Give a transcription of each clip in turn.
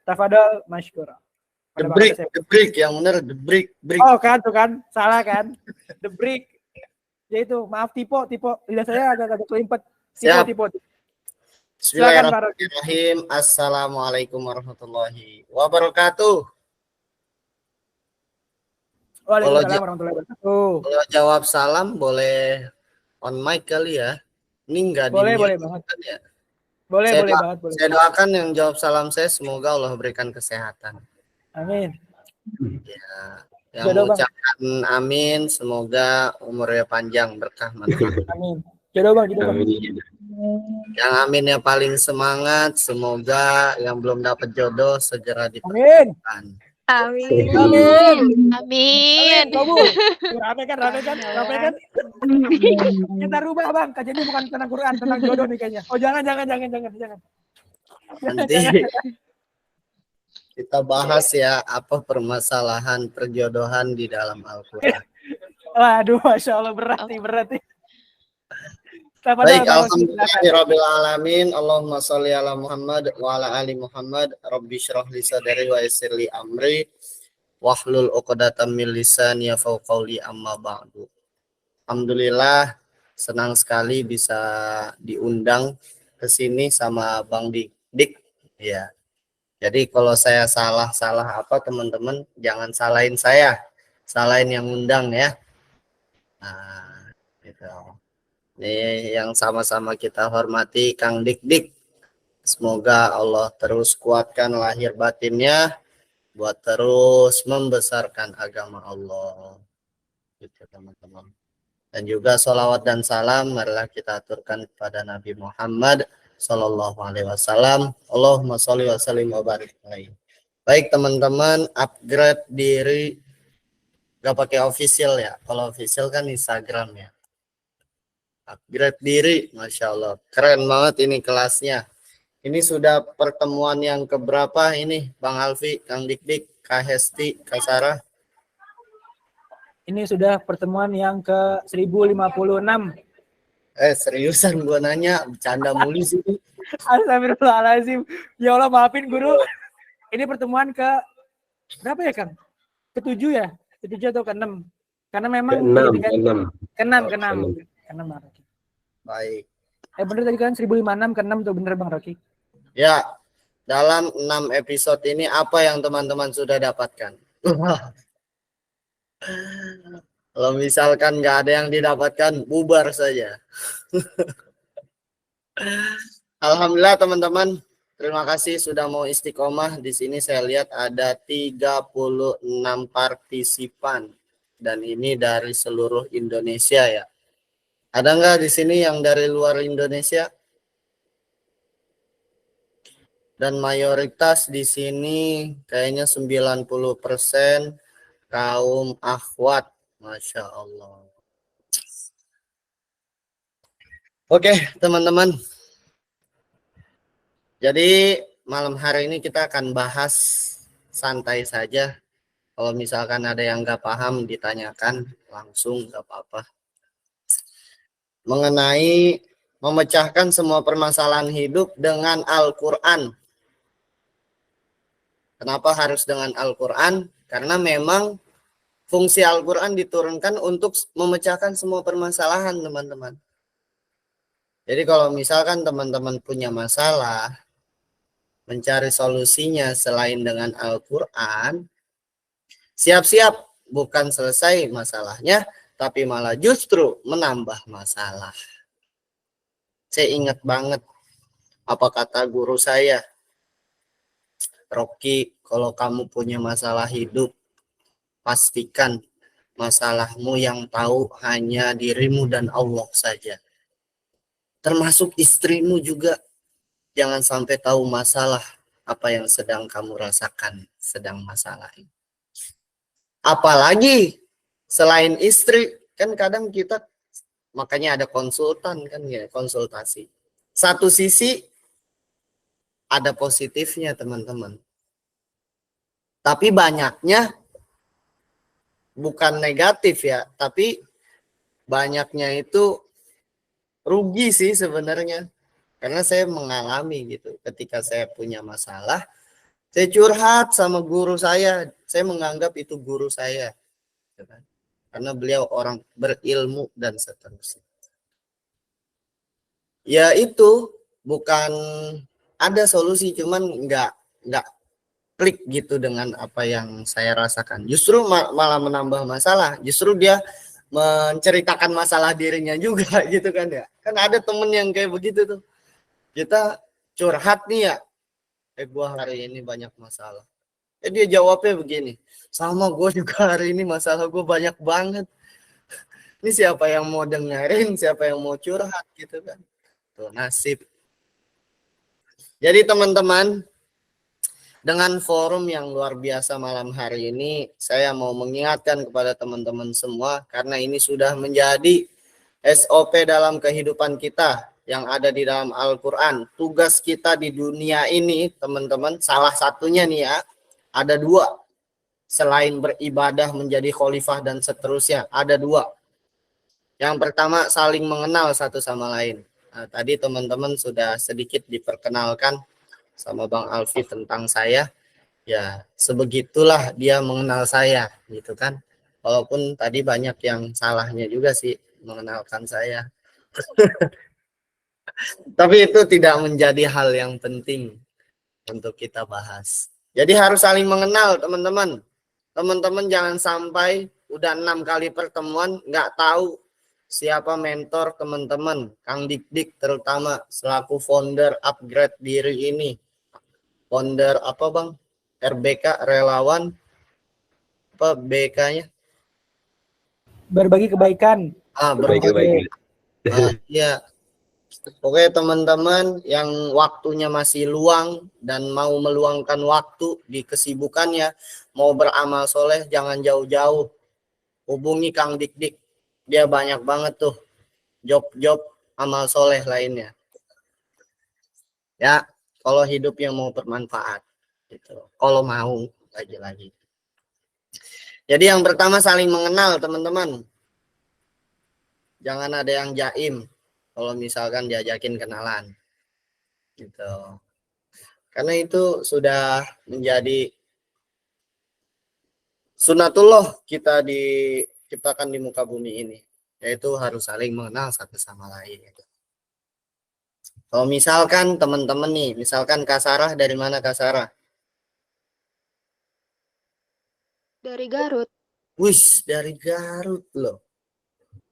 Tafadhol masykur. The break yang benar, the break. Oh kan, tuh kan, salah kan? The break. Ya itu, maaf tipe lidah saya agak kelimpet. Tipe. Bismillahirrahmanirrahim. Assalamualaikum warahmatullahi wabarakatuh. Waalaikumsalam warahmatullahi wabarakatuh. Kalau jawab salam boleh on mic kali ya. Ini enggak boleh banget. Kan ya? Boleh banget. Saya doakan yang jawab salam saya semoga Allah berikan kesehatan. Amin. Ya, yang mengucapkan amin semoga umurnya panjang berkah manfaat. Amin. Jodoh bang. Yang aminnya paling semangat, semoga yang belum dapat jodoh segera dipertemukan. Amin. Kamu rame kan? Kita rubah bang, kajiannya bukan tentang Quran, tentang jodoh nih kayaknya. Oh jangan. Nanti kita bahas ya apa permasalahan perjodohan di dalam Al-Quran. Waduh, masya Allah berarti. Baik, alhamdulillahirabbil alamin. Allahumma sholli ala Muhammad wa ala ali Muhammad. Rabbi shrah li sadri wa yassir li amri wahlul 'uqdatam min lisani yafqahu qawli amma ba'du. Alhamdulillah senang sekali bisa diundang ke sini sama Bang Dik. Ya. Jadi kalau saya salah apa teman-teman jangan salahin saya. Salahin yang undang ya. Nah, gitu. Ini yang sama-sama kita hormati Kang Dik. Semoga Allah terus kuatkan lahir batinnya buat terus membesarkan agama Allah. Gitu teman-teman. Dan juga sholawat dan salam marilah kita aturkan kepada Nabi Muhammad Sallallahu Alaihi Wasallam. Allahumma sholli wa sallim wa barik alaihi. Baik teman-teman, upgrade diri gak pakai official ya. Kalau official kan Instagram ya. Upgrade diri, Masya Allah. Keren banget ini kelasnya. Ini sudah pertemuan yang keberapa ini, Bang Alfi, Kang Dik, Kak Hesti, Kak Sarah? Ini sudah pertemuan yang ke 1056. Seriusan gua nanya, bercanda mulu sih. Astagfirullahaladzim. Ya Allah maafin guru. Ini pertemuan ke berapa ya Kang? Ke-7 ya? Ke-7 atau ke-6? Karena memang ke-6. Baik. Bener tadi kan 1056 ke-6 tuh bener Bang Rocky. Ya, dalam 6 episode ini apa yang teman-teman sudah dapatkan? Kalau misalkan nggak ada yang didapatkan, bubar saja. Alhamdulillah teman-teman, terima kasih sudah mau istiqomah. Di sini saya lihat ada 36 partisipan dan ini dari seluruh Indonesia ya. Ada nggak di sini yang dari luar Indonesia? Dan mayoritas di sini kayaknya 90% kaum akhwat. Masya Allah. Oke, teman-teman. Jadi malam hari ini kita akan bahas santai saja. Kalau misalkan ada yang nggak paham ditanyakan langsung, nggak apa-apa. Mengenai memecahkan semua permasalahan hidup dengan Al-Quran. Kenapa harus dengan Al-Quran? Karena memang fungsi Al-Quran diturunkan untuk memecahkan semua permasalahan, teman-teman. Jadi kalau misalkan teman-teman punya masalah, mencari solusinya selain dengan Al-Quran, siap-siap bukan selesai masalahnya, tapi malah justru menambah masalah. Saya ingat banget apa kata guru saya, Rocky, kalau kamu punya masalah hidup, pastikan masalahmu yang tahu hanya dirimu dan Allah saja. Termasuk istrimu juga. Jangan sampai tahu masalah apa yang sedang kamu rasakan, sedang masalah ini. Apalagi selain istri, kan kadang kita, makanya ada konsultan kan ya, konsultasi. Satu sisi ada positifnya teman-teman. Tapi banyaknya bukan negatif ya, tapi banyaknya itu rugi sih sebenarnya. Karena saya mengalami gitu, ketika saya punya masalah, Saya curhat sama guru saya menganggap itu guru saya. Karena beliau orang berilmu dan seterusnya. Ya itu bukan ada solusi, cuman nggak klik gitu dengan apa yang saya rasakan. Justru malah menambah masalah. Justru dia menceritakan masalah dirinya juga gitu kan ya. Kan ada temen yang kayak begitu tuh. Kita curhat nih ya. Gua hari ini banyak masalah. Dia jawabnya begini. Sama gue juga hari ini masalah gue banyak banget. Ini siapa yang mau dengerin, siapa yang mau curhat gitu kan. Tuh nasib. Jadi teman-teman, dengan forum yang luar biasa malam hari ini, saya mau mengingatkan kepada teman-teman semua, karena ini sudah menjadi SOP dalam kehidupan kita yang ada di dalam Al-Quran. Tugas kita di dunia ini, teman-teman, salah satunya nih ya, ada dua. Selain beribadah menjadi khalifah dan seterusnya, ada dua. Yang pertama, saling mengenal satu sama lain. Nah, tadi teman-teman sudah sedikit diperkenalkan sama Bang Alfi tentang saya. Ya, sebegitulah dia mengenal saya, gitu kan. Walaupun tadi banyak yang salahnya juga sih mengenalkan saya. Tapi itu tidak menjadi hal yang penting untuk kita bahas. Jadi harus saling mengenal, teman-teman. Teman-teman jangan sampai udah 6 kali pertemuan nggak tahu siapa mentor teman-teman. Kang Dik-Dik terutama selaku founder Upgrade Diri ini. Founder apa Bang? RBK relawan apa BK-nya? Berbagi kebaikan. Berbagi kebaikan. Iya. Oke teman-teman yang waktunya masih luang dan mau meluangkan waktu di kesibukannya, mau beramal soleh, jangan jauh-jauh. Hubungi Kang Dik-Dik. Dia banyak banget tuh job-job amal soleh lainnya. Ya, kalau hidup yang mau bermanfaat. Gitu. Kalau mau, lagi-lagi. Jadi yang pertama saling mengenal teman-teman. Jangan ada yang jaim kalau misalkan diajakin kenalan. Gitu. Karena itu sudah menjadi sunatullah kita diciptakan di muka bumi ini. Yaitu harus saling mengenal satu sama lain. Kalau misalkan teman-teman nih, misalkan Kak Sarah, dari mana Kak Sarah? Dari Garut. Wih, dari Garut loh.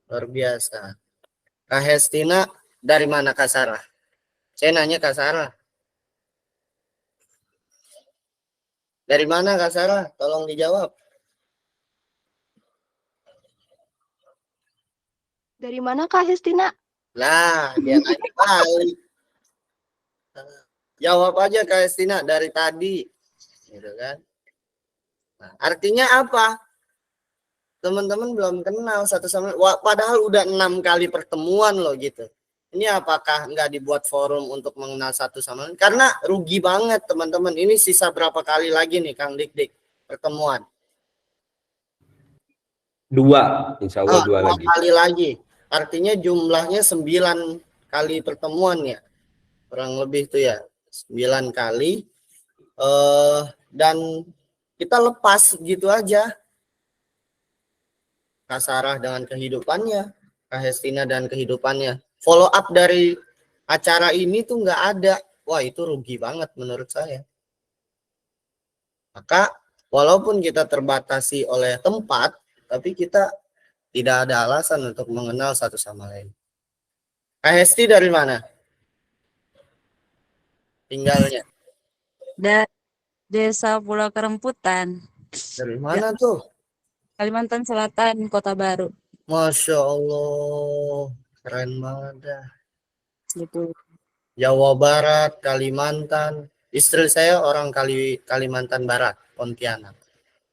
Luar biasa. Kak Hestina, dari mana Kak Sarah? Saya nanya Kak Sarah. Dari mana Kak Sarah? Tolong dijawab. Dari mana Kak Hestina? Lah, dia nanya balik. Jawab aja Kak Hestina dari tadi. Gitu kan. Nah, artinya apa? Teman-teman belum kenal satu sama lain. Padahal udah 6 kali pertemuan loh gitu. Ini apakah nggak dibuat forum untuk mengenal satu sama lain? Karena rugi banget teman-teman. Ini sisa berapa kali lagi nih Kang Dik-Dik pertemuan? 2, insya Allah 2 lagi. Kali lagi. Artinya jumlahnya 9 kali pertemuan ya. Kurang lebih itu ya. 9 kali. Dan kita lepas gitu aja. Kak Sarah dengan kehidupannya, Kak Hestina dan kehidupannya. Follow up dari acara ini tuh nggak ada. Wah itu rugi banget menurut saya. Maka walaupun kita terbatasi oleh tempat, tapi kita tidak ada alasan untuk mengenal satu sama lain. Kak Hesti dari mana? Tinggalnya? Dari Desa Pulau Keremputan. Dari mana tuh? Kalimantan Selatan, Kota Baru. Masya Allah, keren banget dah. Gitu. Jawa Barat, Kalimantan. Istri saya orang Kalimantan Barat, Pontianak.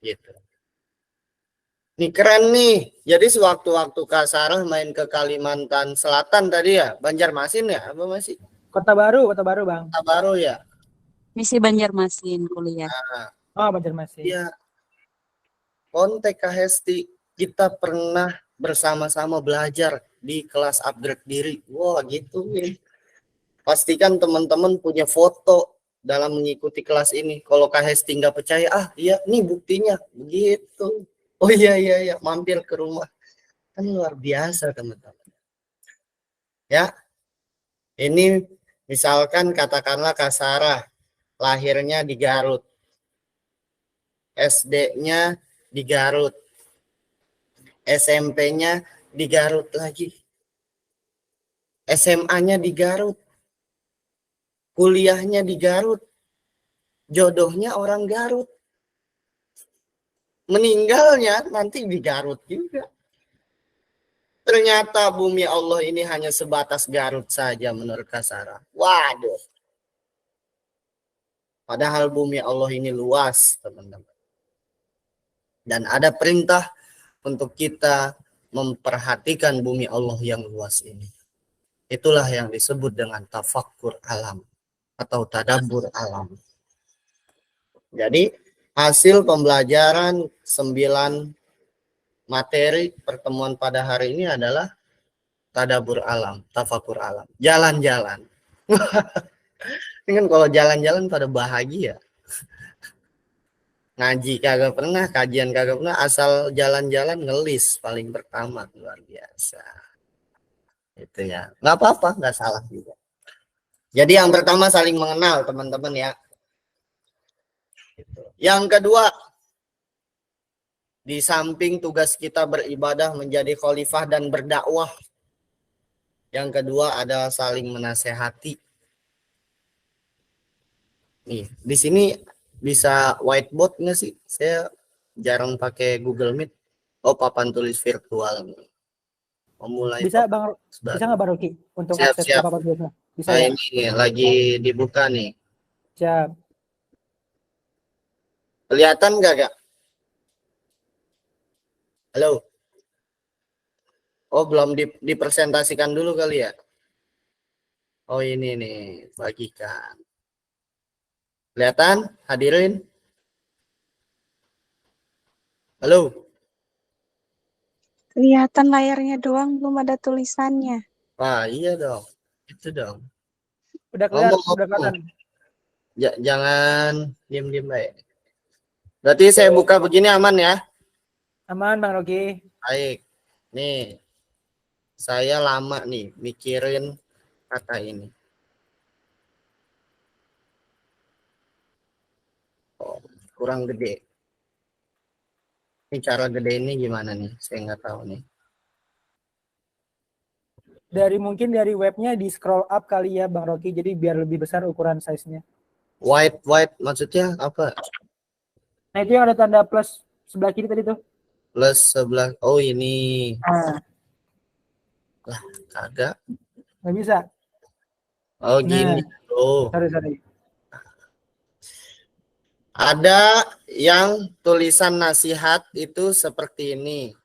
Gitu. Nih keren nih. Jadi sewaktu-waktu Kak Sarah main ke Kalimantan Selatan tadi ya, Banjarmasin ya, apa masih? Kota Baru Bang. Kota Baru ya. Misi Banjarmasin kuliah. Nah, Oh, Banjarmasin. iya. Kontek Kak Hesti, kita pernah bersama-sama belajar di kelas Upgrade Diri. Wah gitu nih. Pastikan teman-teman punya foto dalam mengikuti kelas ini. Kalau Kak Hesti nggak percaya, iya nih buktinya begitu. Oh iya, mampir ke rumah. Kan luar biasa teman-teman. Ya, ini misalkan katakanlah Kak Sarah lahirnya di Garut, SD-nya di Garut, SMP-nya di Garut lagi, SMA-nya di Garut, kuliahnya di Garut, jodohnya orang Garut, meninggalnya nanti di Garut juga. Ternyata bumi Allah ini hanya sebatas Garut saja menurut Kak Sarah. Waduh. Padahal bumi Allah ini luas, teman-teman. Dan ada perintah untuk kita memperhatikan bumi Allah yang luas ini. Itulah yang disebut dengan tafakkur alam atau tadabbur alam. Jadi hasil pembelajaran 9 materi pertemuan pada hari ini adalah tadabbur alam, tafakkur alam. Jalan-jalan. Ini kan kalau jalan-jalan pada bahagia. Ngaji kagak pernah, kajian kagak pernah, asal jalan-jalan ngelis paling pertama, luar biasa. Itu ya, nggak apa-apa, nggak salah juga. Jadi yang pertama saling mengenal teman-teman ya. Yang kedua, di samping tugas kita beribadah menjadi khalifah dan berdakwah, yang kedua adalah saling menasehati. Nih, di sini bisa whiteboard nggak sih? Saya jarang pakai Google Meet. Oh, papan tulis virtual nih. Memulai Bisa Bang, bisa nggak Bang Rocky untuk Siap, akses siap. ke papan tulisnya? Bisa Nah, ya? ini lagi dibuka nih. Siap. Kelihatan nggak, Kak? Halo? Oh, belum dipresentasikan dulu kali ya? Oh, ini nih, bagikan. Kelihatan? Hadirin? Halo? Kelihatan layarnya doang, belum ada tulisannya. Wah, iya dong. Itu dong. Udah kelihatan, Ngomong, udah kelihatan. Jangan diem-diem baik. Berarti saya buka begini aman ya? Aman Bang Rocky. Baik. Nih, saya lama nih mikirin kata ini. Oh, kurang gede. Ini cara gede ini gimana nih? Saya nggak tahu nih. Mungkin dari webnya di scroll up kali ya Bang Rocky, jadi biar lebih besar ukuran size-nya. White maksudnya apa? Nah itu yang ada tanda plus sebelah kiri tadi tuh. Plus sebelah. Oh ini. Nah, Lah, kagak. nggak bisa. Oh gini. Oh. Sorry. Ada yang tulisan nasihat itu seperti ini.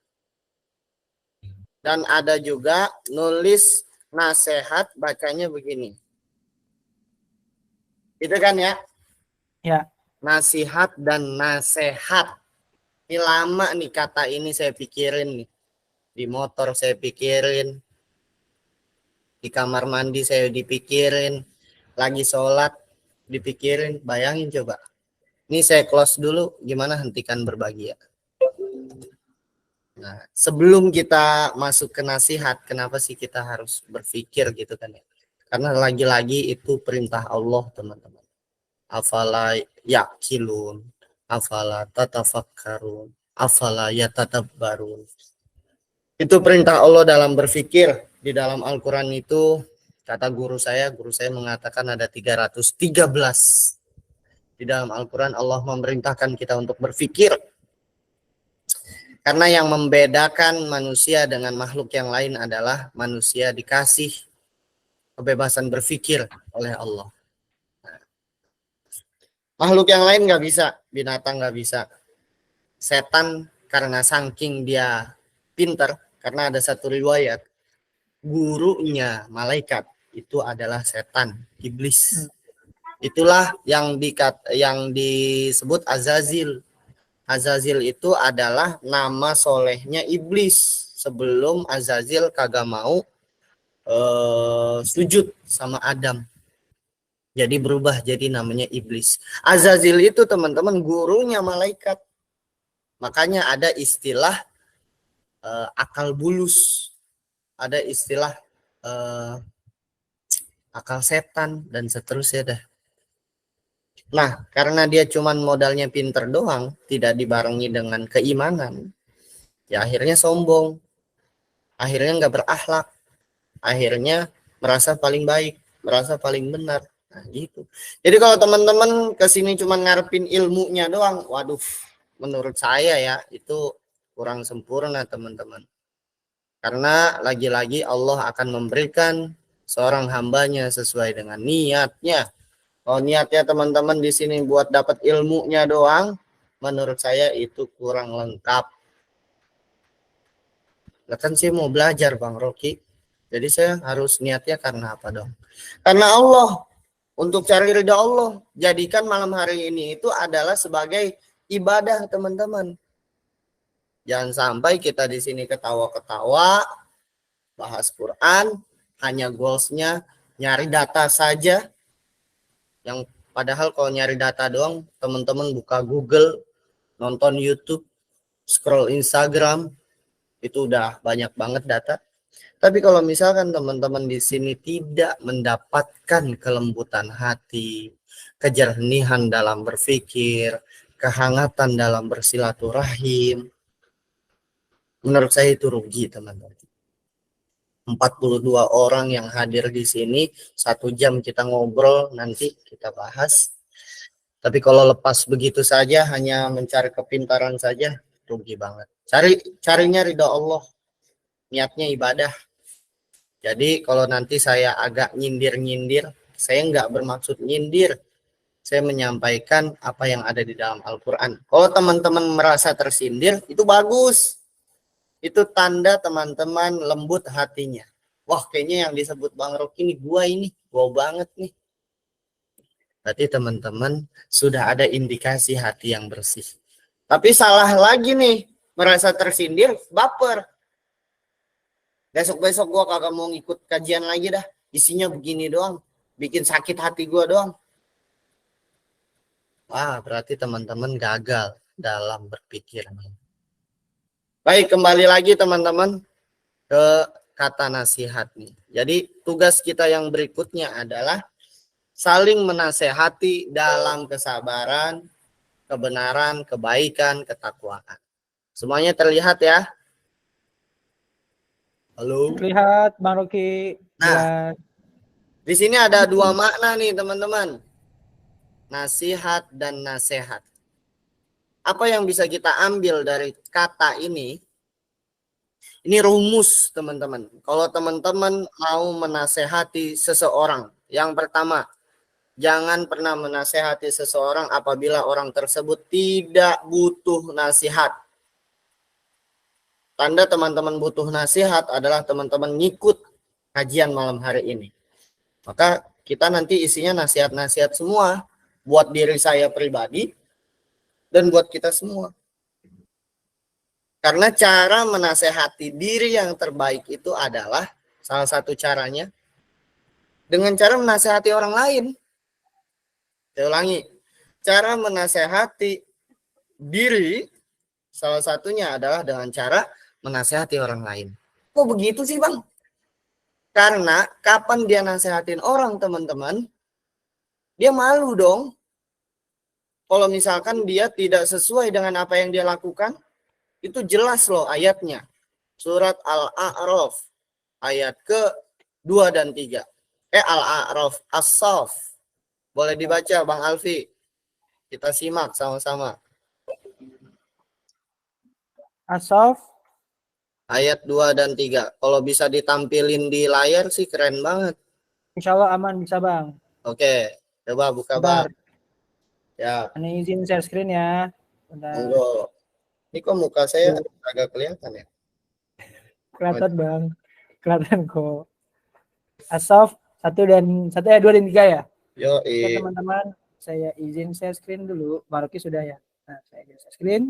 Dan ada juga nulis nasihat bacanya begini. Itu kan ya? Ya. Nasihat dan nasehat. Ini lama nih kata ini saya pikirin nih. Di motor saya pikirin. Di kamar mandi saya dipikirin. Lagi sholat dipikirin. Bayangin coba. Ini saya close dulu. Gimana hentikan berbagi ya. Nah, sebelum kita masuk ke nasihat, kenapa sih kita harus berpikir gitu kan ya? Karena lagi-lagi itu perintah Allah, teman-teman. Afala yaqilun, afala tatafakkarun, afala yatadabbarun. Itu perintah Allah dalam berpikir. Di dalam Al-Quran itu, kata guru saya mengatakan ada 313. Di dalam Al-Quran Allah memerintahkan kita untuk berpikir. Karena yang membedakan manusia dengan makhluk yang lain adalah manusia dikasih kebebasan berpikir oleh Allah. Makhluk yang lain nggak bisa, binatang nggak bisa. Setan karena saking dia pinter, karena ada satu riwayat, gurunya malaikat itu adalah setan, iblis. Itulah yang disebut Azazil. Azazil itu adalah nama solehnya iblis sebelum Azazil kagak mau sujud sama Adam. Jadi berubah jadi namanya iblis. Azazil itu teman-teman gurunya malaikat. Makanya ada istilah akal bulus. Ada istilah akal setan dan seterusnya dah. Nah, karena dia cuman modalnya pinter doang, tidak dibarengi dengan keimanan, ya akhirnya sombong, akhirnya nggak berakhlak, akhirnya merasa paling baik, merasa paling benar. Nah, gitu. Jadi kalau teman-teman kesini cuma ngarepin ilmunya doang, waduh, menurut saya ya itu kurang sempurna teman-teman. Karena lagi-lagi Allah akan memberikan seorang hambanya sesuai dengan niatnya. Kalau niatnya teman-teman di sini buat dapat ilmunya doang, menurut saya itu kurang lengkap. Nah, kan saya mau belajar Bang Rocky. Jadi saya harus niatnya karena apa dong? Karena Allah. Untuk cari ridha Allah. Jadikan malam hari ini itu adalah sebagai ibadah teman-teman. Jangan sampai kita di sini ketawa-ketawa, bahas Quran, hanya goalsnya nyari data saja. Yang padahal kalau nyari data doang, teman-teman buka Google, nonton YouTube, scroll Instagram, itu udah banyak banget data. Tapi kalau misalkan teman-teman di sini tidak mendapatkan kelembutan hati, kejernihan dalam berpikir, kehangatan dalam bersilaturahim, menurut saya itu rugi teman-teman. 42 orang yang hadir di sini, 1 jam kita ngobrol, nanti kita bahas. Tapi kalau lepas begitu saja, hanya mencari kepintaran saja, rugi banget. Carinya ridha Allah, niatnya ibadah. Jadi kalau nanti saya agak nyindir-nyindir, saya nggak bermaksud nyindir. Saya menyampaikan apa yang ada di dalam Al-Quran. Kalau teman-teman merasa tersindir, itu bagus. Itu tanda teman-teman lembut hatinya. Wah, kayaknya yang disebut Bang Rocky ini gua banget nih. Berarti teman-teman sudah ada indikasi hati yang bersih. Tapi salah lagi nih, merasa tersindir, baper. Besok-besok gua kagak mau ngikut kajian lagi dah. Isinya begini doang, bikin sakit hati gua doang. Wah, berarti teman-teman gagal dalam berpikir. Baik, kembali lagi teman-teman ke kata nasihat nih. Jadi tugas kita yang berikutnya adalah saling menasehati dalam kesabaran, kebenaran, kebaikan, ketakwaan. Semuanya terlihat ya? Halo? Lihat Bang Rocky. Nah, di sini ada 2 makna nih teman-teman. Nasihat dan nasihat. Apa yang bisa kita ambil dari kata ini? Ini rumus teman-teman. Kalau teman-teman mau menasehati seseorang, yang pertama, jangan pernah menasehati seseorang apabila orang tersebut tidak butuh nasihat. Tanda teman-teman butuh nasihat adalah teman-teman ngikut kajian malam hari ini. Maka kita nanti isinya nasihat-nasihat semua buat diri saya pribadi dan buat kita semua. Karena cara menasehati diri yang terbaik itu adalah salah satu caranya dengan cara menasehati orang lain. Saya ulangi, cara menasehati diri salah satunya adalah dengan cara menasehati orang lain. Kok begitu sih Bang? Karena kapan dia nasehatin orang teman-teman, dia malu dong. Kalau misalkan dia tidak sesuai dengan apa yang dia lakukan, itu jelas loh ayatnya. Surat Al-A'raf ayat ke-2 dan 3. Al-A'raf As-Saff. Boleh dibaca Bang Alfi. Kita simak sama-sama. As-Saff Ayat 2 dan 3. Kalau bisa ditampilin di layar sih keren banget. insya Allah aman bisa Bang. Oke, coba buka Bang. Ya. Ini izin share screen ya. Bentar. Monggo. Ini kok muka saya agak kelihatan ya? Kelihatan Bang. Kelihatan kok. As-Saff 1 dan 2 dan 3 ya. Yo, Oke teman-teman, saya izin share screen dulu. Bang Rocky sudah ya. Nah, saya izin share screen.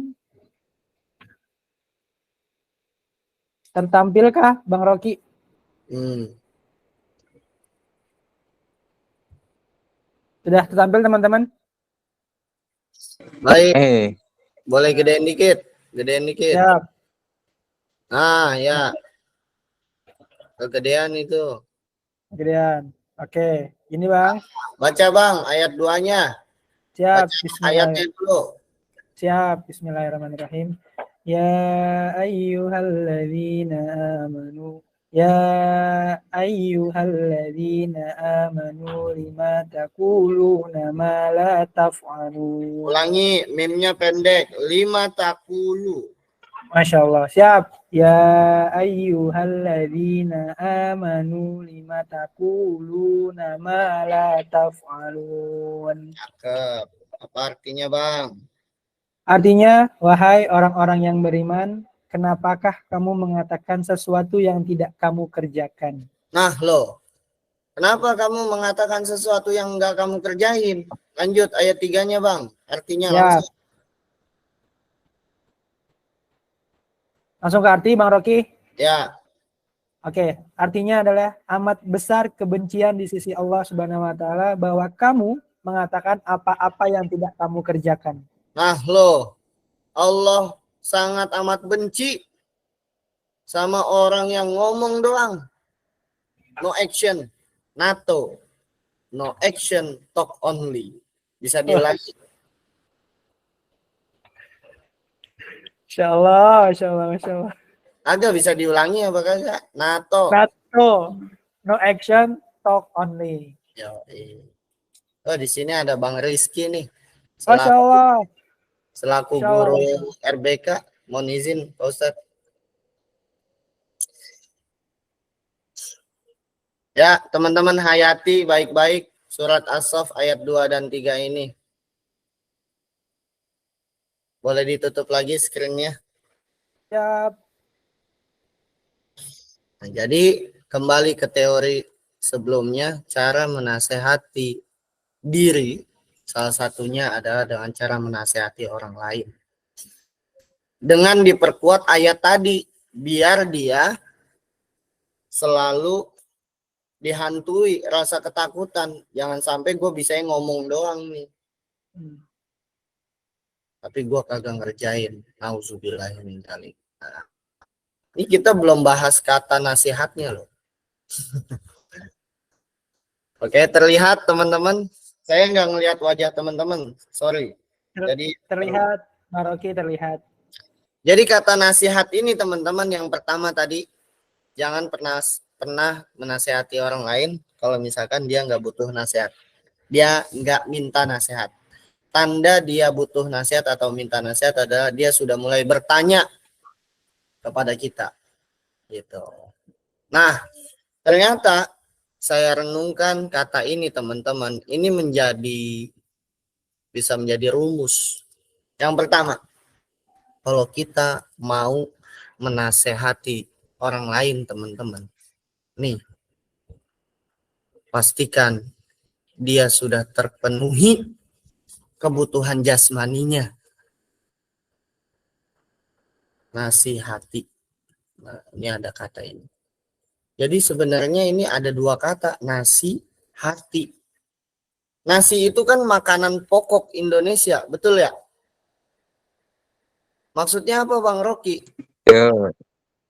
Tertampilkah Bang Rocky? Sudah tertampil teman-teman? Baik, boleh gedein dikit. Gedein dikit. Siap. Nah, ya. Kegedean itu. Gedean. Oke. Ini Bang. Baca Bang, ayat 2-nya. Siap. Baca ayatnya dulu. Siap. Bismillahirrahmanirrahim. Ya ayyuhalladzina amanu. Ya ayyuhalladzina amanu lima taquluna ma la taf'alun. Ulangi, mimnya pendek. 5 takulu. Masya Allah. Siap. Ya ayyuhalladzina amanu lima taquluna ma la taf'alun. Cakep. Apa artinya Bang? Artinya, wahai orang-orang yang beriman, kenapakah kamu mengatakan sesuatu yang tidak kamu kerjakan? Nah loh, kenapa kamu mengatakan sesuatu yang enggak kamu kerjain? Lanjut ayat 3-nya Bang. Artinya Ya. langsung. Langsung ke arti Bang Rocky. Ya. Oke, artinya adalah amat besar kebencian di sisi Allah Subhanahu wa taala bahwa kamu mengatakan apa-apa yang tidak kamu kerjakan. Nah loh, Allah sangat amat benci sama orang yang ngomong doang. No action, NATO. No action, talk only. Bisa diulangi. Masya Allah, Masya Allah, Masya Allah. Agak bisa diulangi apa kagak? NATO. NATO, no action, talk only. Oh, di sini ada Bang Rizky nih. Masya Allah. Selaku Masya Allah. guru RBK, mohon izin Pak Ustadz. Ya, teman-teman hayati baik-baik surat As-Saff ayat 2 dan 3 ini. Boleh ditutup lagi screen-nya. Siap. Nah, jadi kembali ke teori sebelumnya, cara menasehati diri salah satunya adalah dengan cara menasehati orang lain. Dengan diperkuat ayat tadi, biar dia selalu dihantui rasa ketakutan. Jangan sampai gue bisa ngomong doang nih. Tapi gue kagak ngerjain. Nauzubillahi kali. Nah, ini kita belum bahas kata nasihatnya loh. Oke, terlihat teman-teman. Saya nggak ngelihat wajah teman-teman. Sorry. Jadi terlihat, Maroki terlihat. Jadi kata nasihat ini teman-teman yang pertama tadi, jangan pernah menasehati orang lain kalau misalkan dia nggak butuh nasihat. Dia nggak minta nasihat. Tanda dia butuh nasihat atau minta nasihat adalah dia sudah mulai bertanya kepada kita. Gitu. Nah, ternyata saya renungkan kata ini teman-teman, ini bisa menjadi rumus. Yang pertama, kalau kita mau menasehati orang lain teman-teman, nih, pastikan dia sudah terpenuhi kebutuhan jasmaninya. Nasihati. Nah, ini ada kata ini. Jadi sebenarnya ini ada 2 kata, nasi, hati. Nasi itu kan makanan pokok Indonesia, betul ya? Maksudnya apa Bang Rocky?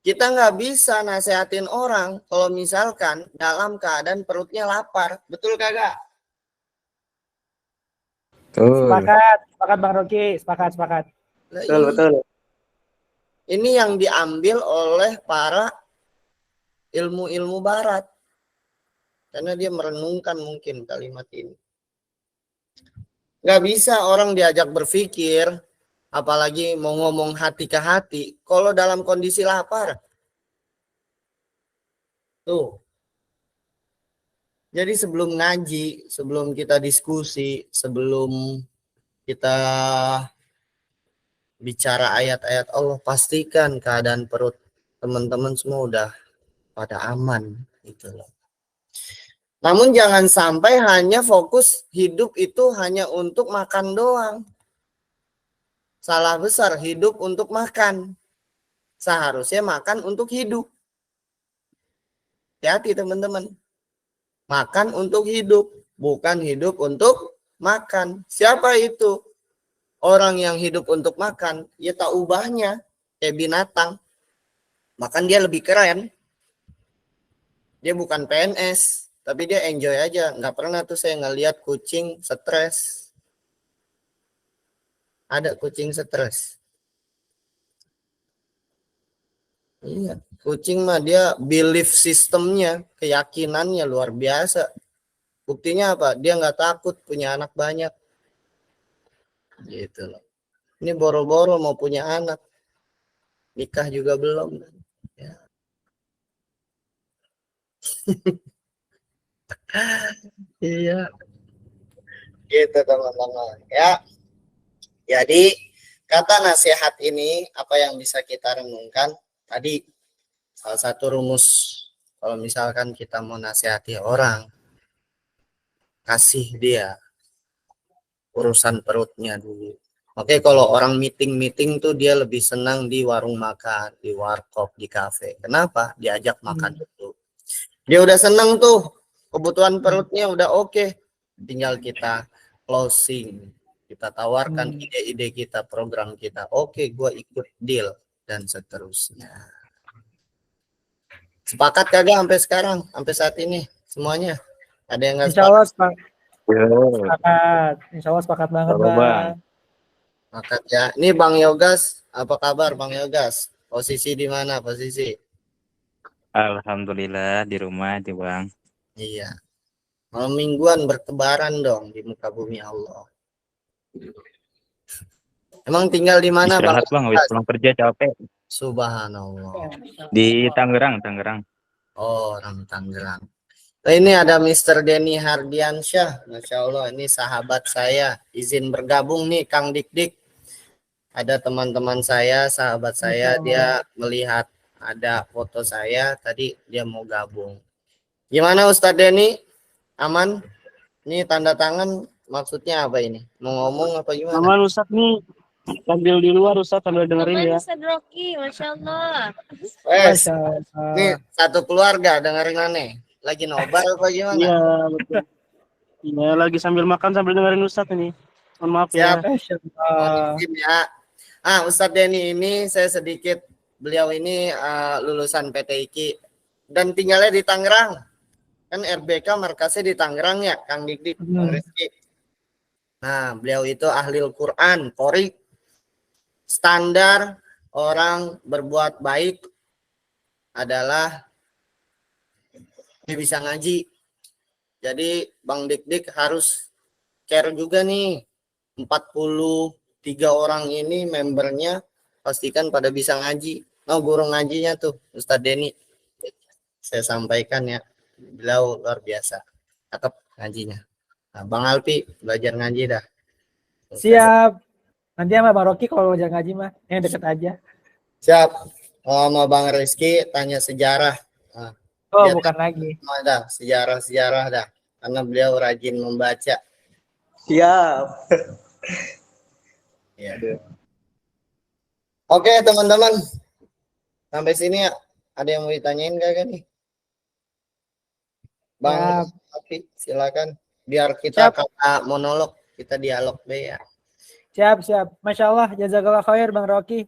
Kita nggak bisa nasehatin orang kalau misalkan dalam keadaan perutnya lapar, betul kagak? Sepakat Bang Rocky, sepakat. Betul. Ini yang diambil oleh para ilmu-ilmu barat. Karena dia merenungkan mungkin kalimat ini. Nggak bisa orang diajak berpikir, apalagi mau ngomong hati ke hati, kalau dalam kondisi lapar. Tuh. Jadi sebelum ngaji, sebelum kita diskusi, sebelum kita bicara ayat-ayat Allah, pastikan keadaan perut teman-teman semua udah pada aman gitu loh. Namun jangan sampai hanya fokus hidup itu hanya untuk makan doang. Salah besar, hidup untuk makan. Seharusnya makan untuk hidup. Hati-hati teman-teman. Makan untuk hidup, bukan hidup untuk makan. Siapa itu? Orang yang hidup untuk makan, ya tak ubahnya kayak binatang. Makan dia lebih keren. Dia bukan PNS, tapi dia enjoy aja. Nggak pernah tuh saya ngeliat kucing stres. Ada kucing stres. Iya, kucing mah dia belief sistemnya, keyakinannya luar biasa. Buktinya apa? Dia nggak takut punya anak banyak. Gitu loh. Ini boro-boro mau punya anak. Nikah juga belum. Ya. Iya, gitu teman-teman. Ya, jadi kata nasihat ini apa yang bisa kita renungkan? Tadi salah satu rumus kalau misalkan kita mau nasihati orang, kasih dia urusan perutnya dulu. Oke, kalau orang meeting tuh dia lebih senang di warung makan, di warkop, di kafe. Kenapa? Diajak makan dulu. Dia udah senang tuh, kebutuhan perutnya udah oke. Tinggal kita closing, kita tawarkan ide-ide kita, program kita. Oke, gue ikut deal dan seterusnya. Sepakat kagak sampai sekarang, sampai saat ini semuanya? Ada yang nggak Insya sepakat? Allah sepakat. Insya Allah sepakat banget, Halo, Bang. Bang. Sepakat ya. Ini Bang Yogas, apa kabar Bang Yogas? Posisi di mana posisi? Alhamdulillah di rumah aja Bang. Iya. Malam mingguan bertebaran dong di muka bumi Allah. Emang tinggal di mana Bang? Istirahat Bang, habis pulang kerja capek. Subhanallah. Di Tangerang. Oh, orang Tangerang. Nah, ini ada Mr. Denny Hardiansyah. Masya Allah, ini sahabat saya. Izin bergabung nih, Kang Dik-Dik. Ada teman-teman saya, sahabat saya, dia melihat ada foto saya, tadi dia mau gabung. Gimana Ustadz Denny? Aman? Ini tanda tangan maksudnya apa ini? Mau ngomong apa gimana? Aman Ustadz nih, sambil di luar Ustadz sambil dengerin ya. Ustadz Rocky, Masya Allah. Wes, Masya Allah. ini satu keluarga dengerin aneh. Lagi nobar apa gimana? Iya betul. Iya lagi sambil makan sambil dengerin Ustadz ini. Mohon maaf ya. Siap. Mohon izin ya. Ustadz Denny ini saya sedikit, beliau ini lulusan PTIQ dan tinggalnya di Tangerang. Kan RBK markasnya di Tangerang ya, Kang Dik-Dik, Kang Rizky. Nah, beliau itu ahli Al-Quran, Qori. Standar orang berbuat baik adalah dia bisa ngaji. Jadi Bang Dik-Dik harus care juga nih. 43 orang ini membernya pastikan pada bisa ngaji. Oh, guru ngajinya tuh Ustadz Denny. Saya sampaikan ya. Beliau luar biasa. Cakep ngajinya. Nah, Bang Alpi belajar ngaji dah. Siap. Nanti sama Bang Rocky kalau belajar ngaji mah yang deket aja. Siap. Sama Bang Rizky tanya sejarah. Nah, Oh, biar bukan lagi. ada sejarah-sejarah dah. Karena beliau rajin membaca. Siap. Ya. Oke, teman-teman. Sampai sini ya. Ada yang mau ditanyain gak nih? Bang Alpi, silakan. Biar kita kakak monolog, kita dialog deh ya. Siap. Masya Allah, jazakallah khair Bang Rocky.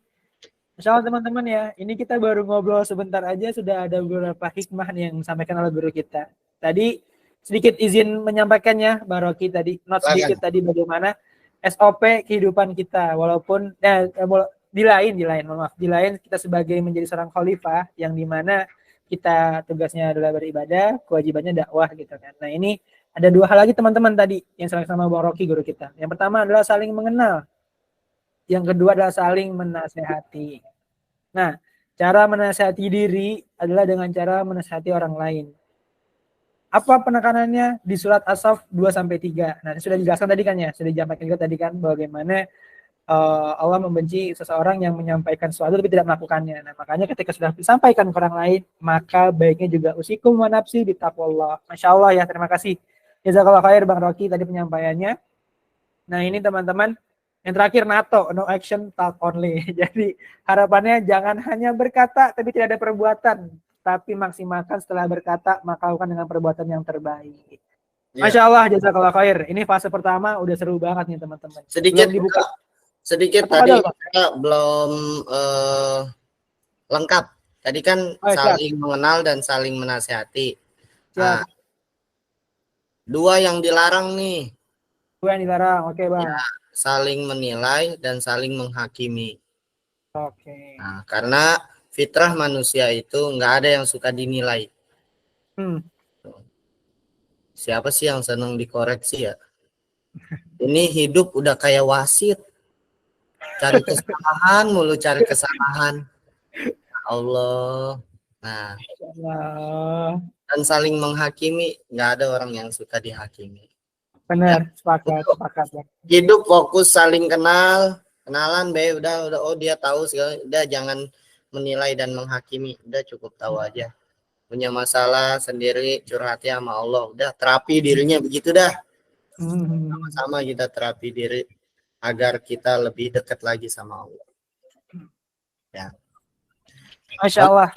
Masya Allah teman-teman ya, ini kita baru ngobrol sebentar aja sudah ada beberapa hikmah nih yang disampaikan oleh guru kita. Tadi sedikit izin menyampaikannya Bang Rocky tadi, sedikit tadi bagaimana SOP kehidupan kita, walaupun di lain kita sebagai menjadi seorang khalifah yang dimana kita tugasnya adalah beribadah, kewajibannya dakwah gitu kan. Nah ini ada dua hal lagi teman-teman tadi yang sama Bang Rocky guru kita. Yang pertama adalah saling mengenal. Yang kedua adalah saling menasehati. Nah, cara menasehati diri adalah dengan cara menasehati orang lain. Apa penekanannya di surat As-Saff 2-3. Nah, sudah dijelaskan tadi kan ya, sudah disampaikan juga tadi kan bagaimana Allah membenci seseorang yang menyampaikan sesuatu tapi tidak melakukannya. Nah, makanya ketika sudah disampaikan ke orang lain, maka baiknya juga usikum wa nafsi bitaqwallah. Masya Allah ya, terima kasih. Jazakallah khair Bang Rocky tadi penyampaiannya. Nah, ini teman-teman, yang terakhir NATO, no action talk only. Jadi harapannya jangan hanya berkata tapi tidak ada perbuatan, tapi maksimalkan setelah berkata maka lakukan dengan perbuatan yang terbaik. Iya. Masya Allah, jazakallah khair. Ini fase pertama udah seru banget nih teman-teman. Sedikit Belum dibuka. sedikit Apa tadi padahal, Pak? kita belum lengkap. Tadi kan Oh, siap. saling mengenal dan saling menasihati. Siap. Nah, dua yang dilarang nih, Dua yang dilarang. Oke, Bang. saling menilai dan saling menghakimi. Oke. Nah, karena fitrah manusia itu nggak ada yang suka dinilai. Hmm. Siapa sih yang senang dikoreksi ya? Ini hidup udah kayak wasit. Cari kesalahan mulu, cari kesalahan. Ya Allah. Nah, Allah. dan saling menghakimi, nggak ada orang yang suka dihakimi. Benar, sepakat, Bang. Hidup fokus saling kenalan, udah oh dia tahu segala, udah jangan menilai dan menghakimi, udah cukup tahu aja. Punya masalah sendiri, curhatnya sama Allah, udah terapi dirinya begitu dah. Sama-sama kita terapi diri agar kita lebih dekat lagi sama Allah. Ya. Masya Allah.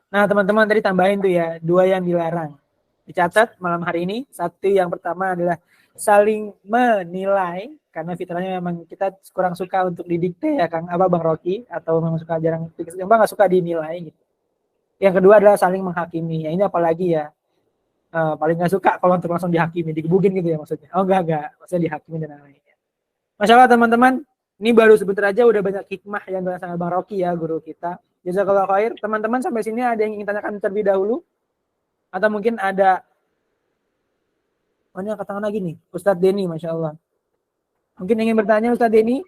Nah, teman-teman tadi tambahin tuh ya, dua yang dilarang. Dicatat malam hari ini. Satu yang pertama adalah saling menilai, karena fitrahnya memang kita kurang suka untuk didikte ya Kang, Bang Rocky, atau memang suka jarang, nggak suka dinilai gitu. Yang kedua adalah saling menghakimi. Ya ini apalagi ya, paling nggak suka kalau untuk langsung dihakimi, digebukin gitu ya maksudnya. Oh enggak, maksudnya dihakimi dan lain-lain. Masya Allah teman-teman, ini baru sebentar aja udah banyak hikmah yang datang sama Bang Rocky ya, guru kita. Jazakallah khair. Teman-teman sampai sini ada yang ingin tanyakan terlebih dahulu? Atau mungkin ada, ini angkat tangan lagi nih, Ustadz Denny, Masya Allah. Mungkin ingin bertanya Ustadz Denny?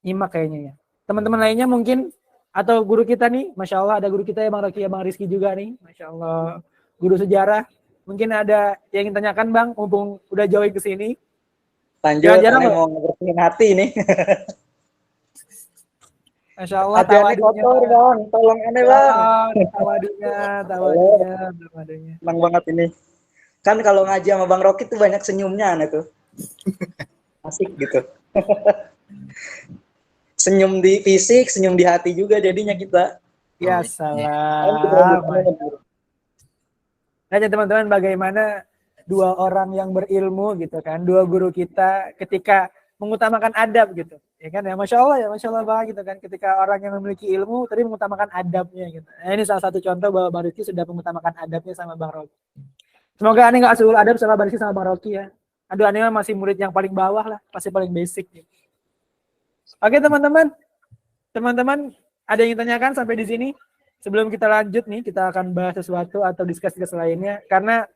Nyimak kayaknya ya. Teman-teman lainnya mungkin, atau guru kita nih, Masya Allah ada guru kita ya Bang Rocky, ya Bang Rizky juga nih, Masya Allah. Guru sejarah. Mungkin ada yang ingin tanyakan Bang, mumpung udah jauh ke sini. Lanjut, aneh mau ngebersihin hati nih. Masya Allah, hati aneh kotor Bang, tolong aneh Bang. Tawadunya. Senang banget ini. Kan kalau ngaji sama Bang Rocky tuh banyak senyumnya aneh tuh. Asik gitu. Senyum di fisik, senyum di hati juga jadinya kita. Ya salam. Nah teman-teman, bagaimana dua orang yang berilmu gitu kan, dua guru kita ketika mengutamakan adab gitu, ya kan ya, Masya Allah Bang gitu kan, ketika orang yang memiliki ilmu tadi mengutamakan adabnya gitu. Nah, ini salah satu contoh bahwa Bang Rizky sudah mengutamakan adabnya sama Bang Rocky. Semoga aneh nggak asal adab sama Bang Rizky sama Bang Rocky ya. Aduh, aneh masih murid yang paling bawah lah, pasti paling basic gitu. Oke teman-teman, ada yang ditanyakan sampai di sini? Sebelum kita lanjut nih, kita akan bahas sesuatu atau diskusi lainnya, karena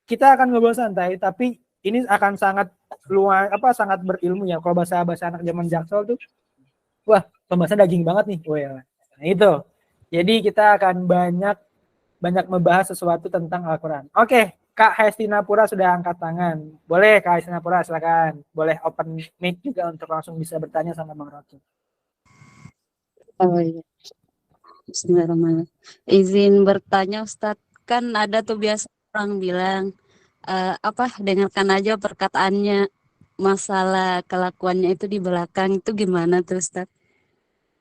kita akan ngobrol santai, tapi ini akan sangat luas, sangat berilmu ya. Kalau bahasa anak zaman Jaksel tuh, wah pembahasan daging banget nih. Nah itu, jadi kita akan banyak membahas sesuatu tentang Al-Quran. Oke, Kak Hestina Pura sudah angkat tangan. Boleh Kak Hestina Pura, silakan. Boleh open mic juga untuk langsung bisa bertanya sama Bang Rocky. Oh iya. Bismillahirrahmanirrahim. Izin bertanya Ustadz, kan ada tuh biasa orang bilang, dengarkan aja perkataannya, masalah kelakuannya itu di belakang itu gimana tuh Ustadz?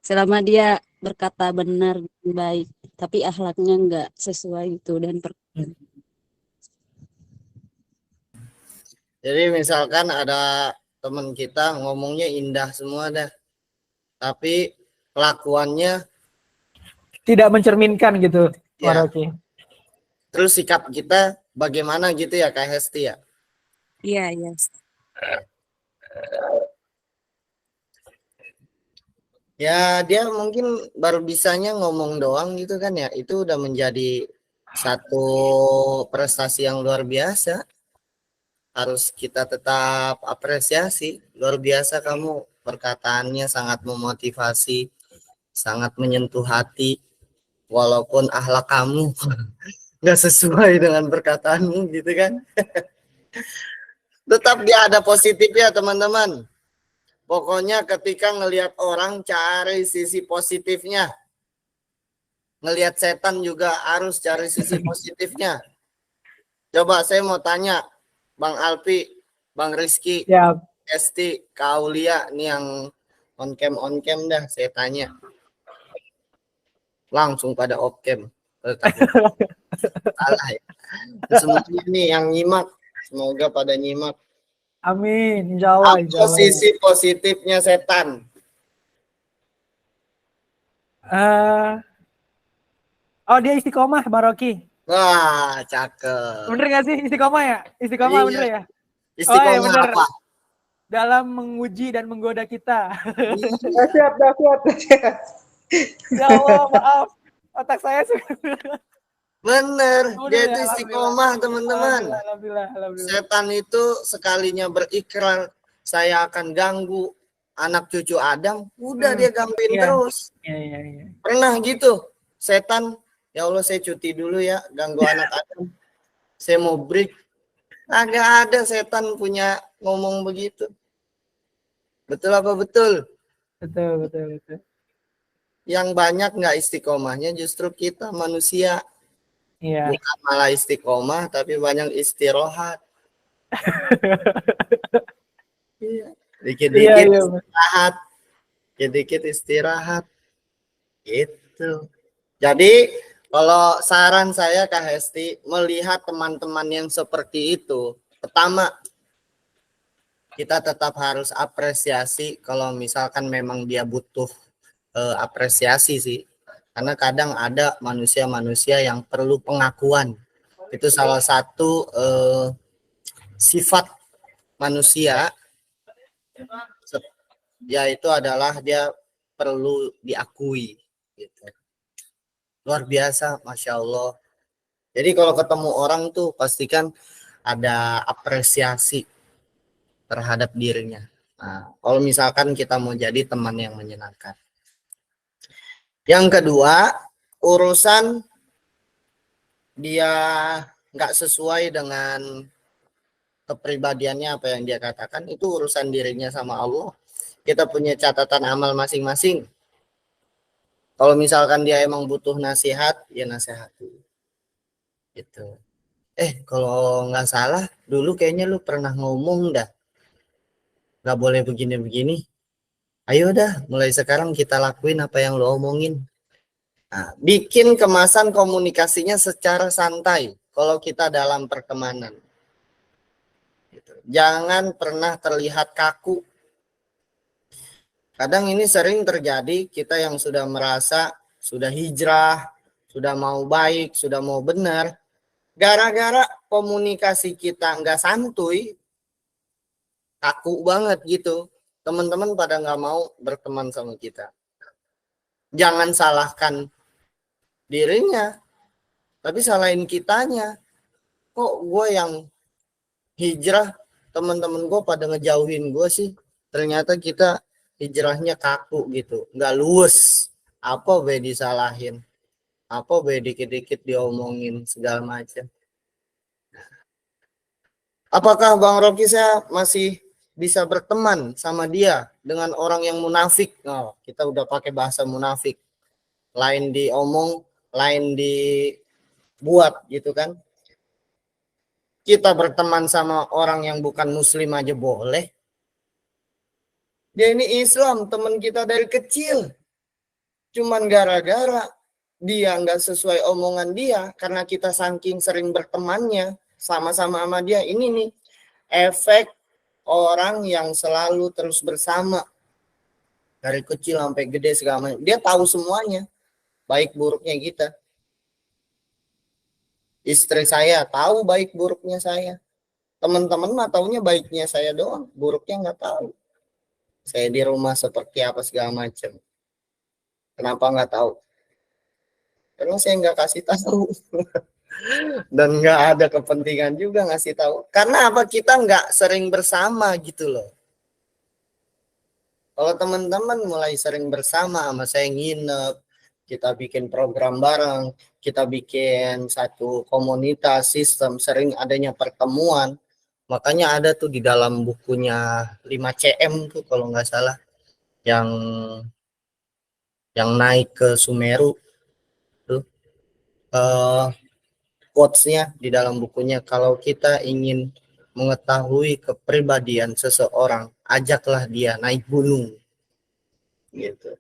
Selama dia berkata benar, baik, tapi akhlaknya nggak sesuai itu dan Jadi misalkan ada teman kita ngomongnya indah semua dah, tapi kelakuannya tidak mencerminkan gitu. Ya. Oke. Terus sikap kita bagaimana gitu ya Kak Hesti ya? Iya. Ya dia mungkin baru bisanya ngomong doang gitu kan ya. Itu udah menjadi satu prestasi yang luar biasa. Harus kita tetap apresiasi. Luar biasa kamu, perkataannya sangat memotivasi, sangat menyentuh hati. Walaupun akhlak kamu nggak sesuai dengan perkataanmu gitu kan. Tetap dia ada positifnya teman-teman. Pokoknya ketika ngelihat orang cari sisi positifnya. Ngelihat setan juga harus cari sisi positifnya. Coba saya mau tanya Bang Alpi, Bang Rizky, Esti, Kak Aulia, nih yang on cam dah saya tanya. Langsung pada off cam. Salah ya. Semuanya nih yang nyimak, semoga pada nyimak. Amin, insya Allah. Apa sisi positifnya setan? Dia istiqomah, Bang Rocky. Wah, cakep. Bener nggak sih istiqomah ya? Istiqomah Iya. bener ya? Istiqomah bener. apa? Dalam menguji dan menggoda kita. Siap. Ya Allah, maaf. Otak saya suka. Bener, dia itu Alhamdulillah, istiqomah teman-teman. Alhamdulillah. Setan itu sekalinya berikrar, saya akan ganggu anak cucu Adam, udah dia gangguin Iya. terus. Iya. Pernah gitu, setan, ya Allah saya cuti dulu ya, ganggu anak Adam. Saya mau break. Agak ada setan punya ngomong begitu. Betul apa betul? Betul. Yang banyak nggak istiqomahnya justru kita manusia. Iya. Bukan malah istiqomah, tapi banyak istirahat. Dikit-dikit Iya. istirahat. Dikit-dikit istirahat. Gitu. Jadi, kalau saran saya Kak Hesti, melihat teman-teman yang seperti itu, pertama, kita tetap harus apresiasi kalau misalkan memang dia butuh apresiasi sih. Karena kadang ada manusia-manusia yang perlu pengakuan. Itu salah satu sifat manusia, yaitu adalah dia perlu diakui. Gitu. Luar biasa, Masya Allah. Jadi kalau ketemu orang tuh pastikan ada apresiasi terhadap dirinya. Nah, kalau misalkan kita mau jadi teman yang menyenangkan. Yang kedua, urusan dia nggak sesuai dengan kepribadiannya apa yang dia katakan, itu urusan dirinya sama Allah. Kita punya catatan amal masing-masing. Kalau misalkan dia emang butuh nasihat, ya nasihati. Gitu. Kalau nggak salah, dulu kayaknya lu pernah ngomong dah, nggak boleh begini-begini. Ayo dah, mulai sekarang kita lakuin apa yang lu omongin. Nah, bikin kemasan komunikasinya secara santai kalau kita dalam pertemanan. Gitu. Jangan pernah terlihat kaku. Kadang ini sering terjadi, kita yang sudah merasa sudah hijrah, sudah mau baik, sudah mau benar, gara-gara komunikasi kita nggak santuy, kaku banget gitu, teman-teman pada nggak mau berteman sama kita. Jangan salahkan dirinya, tapi salahin kitanya. Kok gue yang hijrah, teman-teman gue pada ngejauhin gue sih? Ternyata kita hijrahnya kaku gitu, nggak luwes. Apa be disalahin? Apa be dikit-dikit diomongin segala macam? Apakah Bang Rocky saya masih bisa berteman sama dia dengan orang yang munafik? Oh, kita udah pakai bahasa munafik. Lain diomong, lain dibuat gitu kan. Kita berteman sama orang yang bukan muslim aja boleh. Dia ini Islam, teman kita dari kecil. Cuman gara-gara dia nggak sesuai omongan dia, karena kita saking sering bertemannya, sama-sama sama dia. Ini nih, efek orang yang selalu terus bersama. Dari kecil sampai gede segala macam. Dia tahu semuanya, baik buruknya kita. Istri saya tahu baik buruknya saya. Teman-teman mah taunya baiknya saya doang, buruknya nggak tahu. Saya di rumah seperti apa segala macam. Kenapa nggak tahu? Karena saya nggak kasih tahu. Dan nggak ada kepentingan juga ngasih tahu. Karena apa? Kita nggak sering bersama gitu loh. Kalau teman-teman mulai sering bersama sama saya nginep, kita bikin program bareng, kita bikin satu komunitas, sistem, sering adanya pertemuan. Makanya ada tuh di dalam bukunya 5CM tuh kalau nggak salah, yang naik ke Sumeru tuh, quotes-nya di dalam bukunya, kalau kita ingin mengetahui kepribadian seseorang, ajaklah dia naik gunung gitu.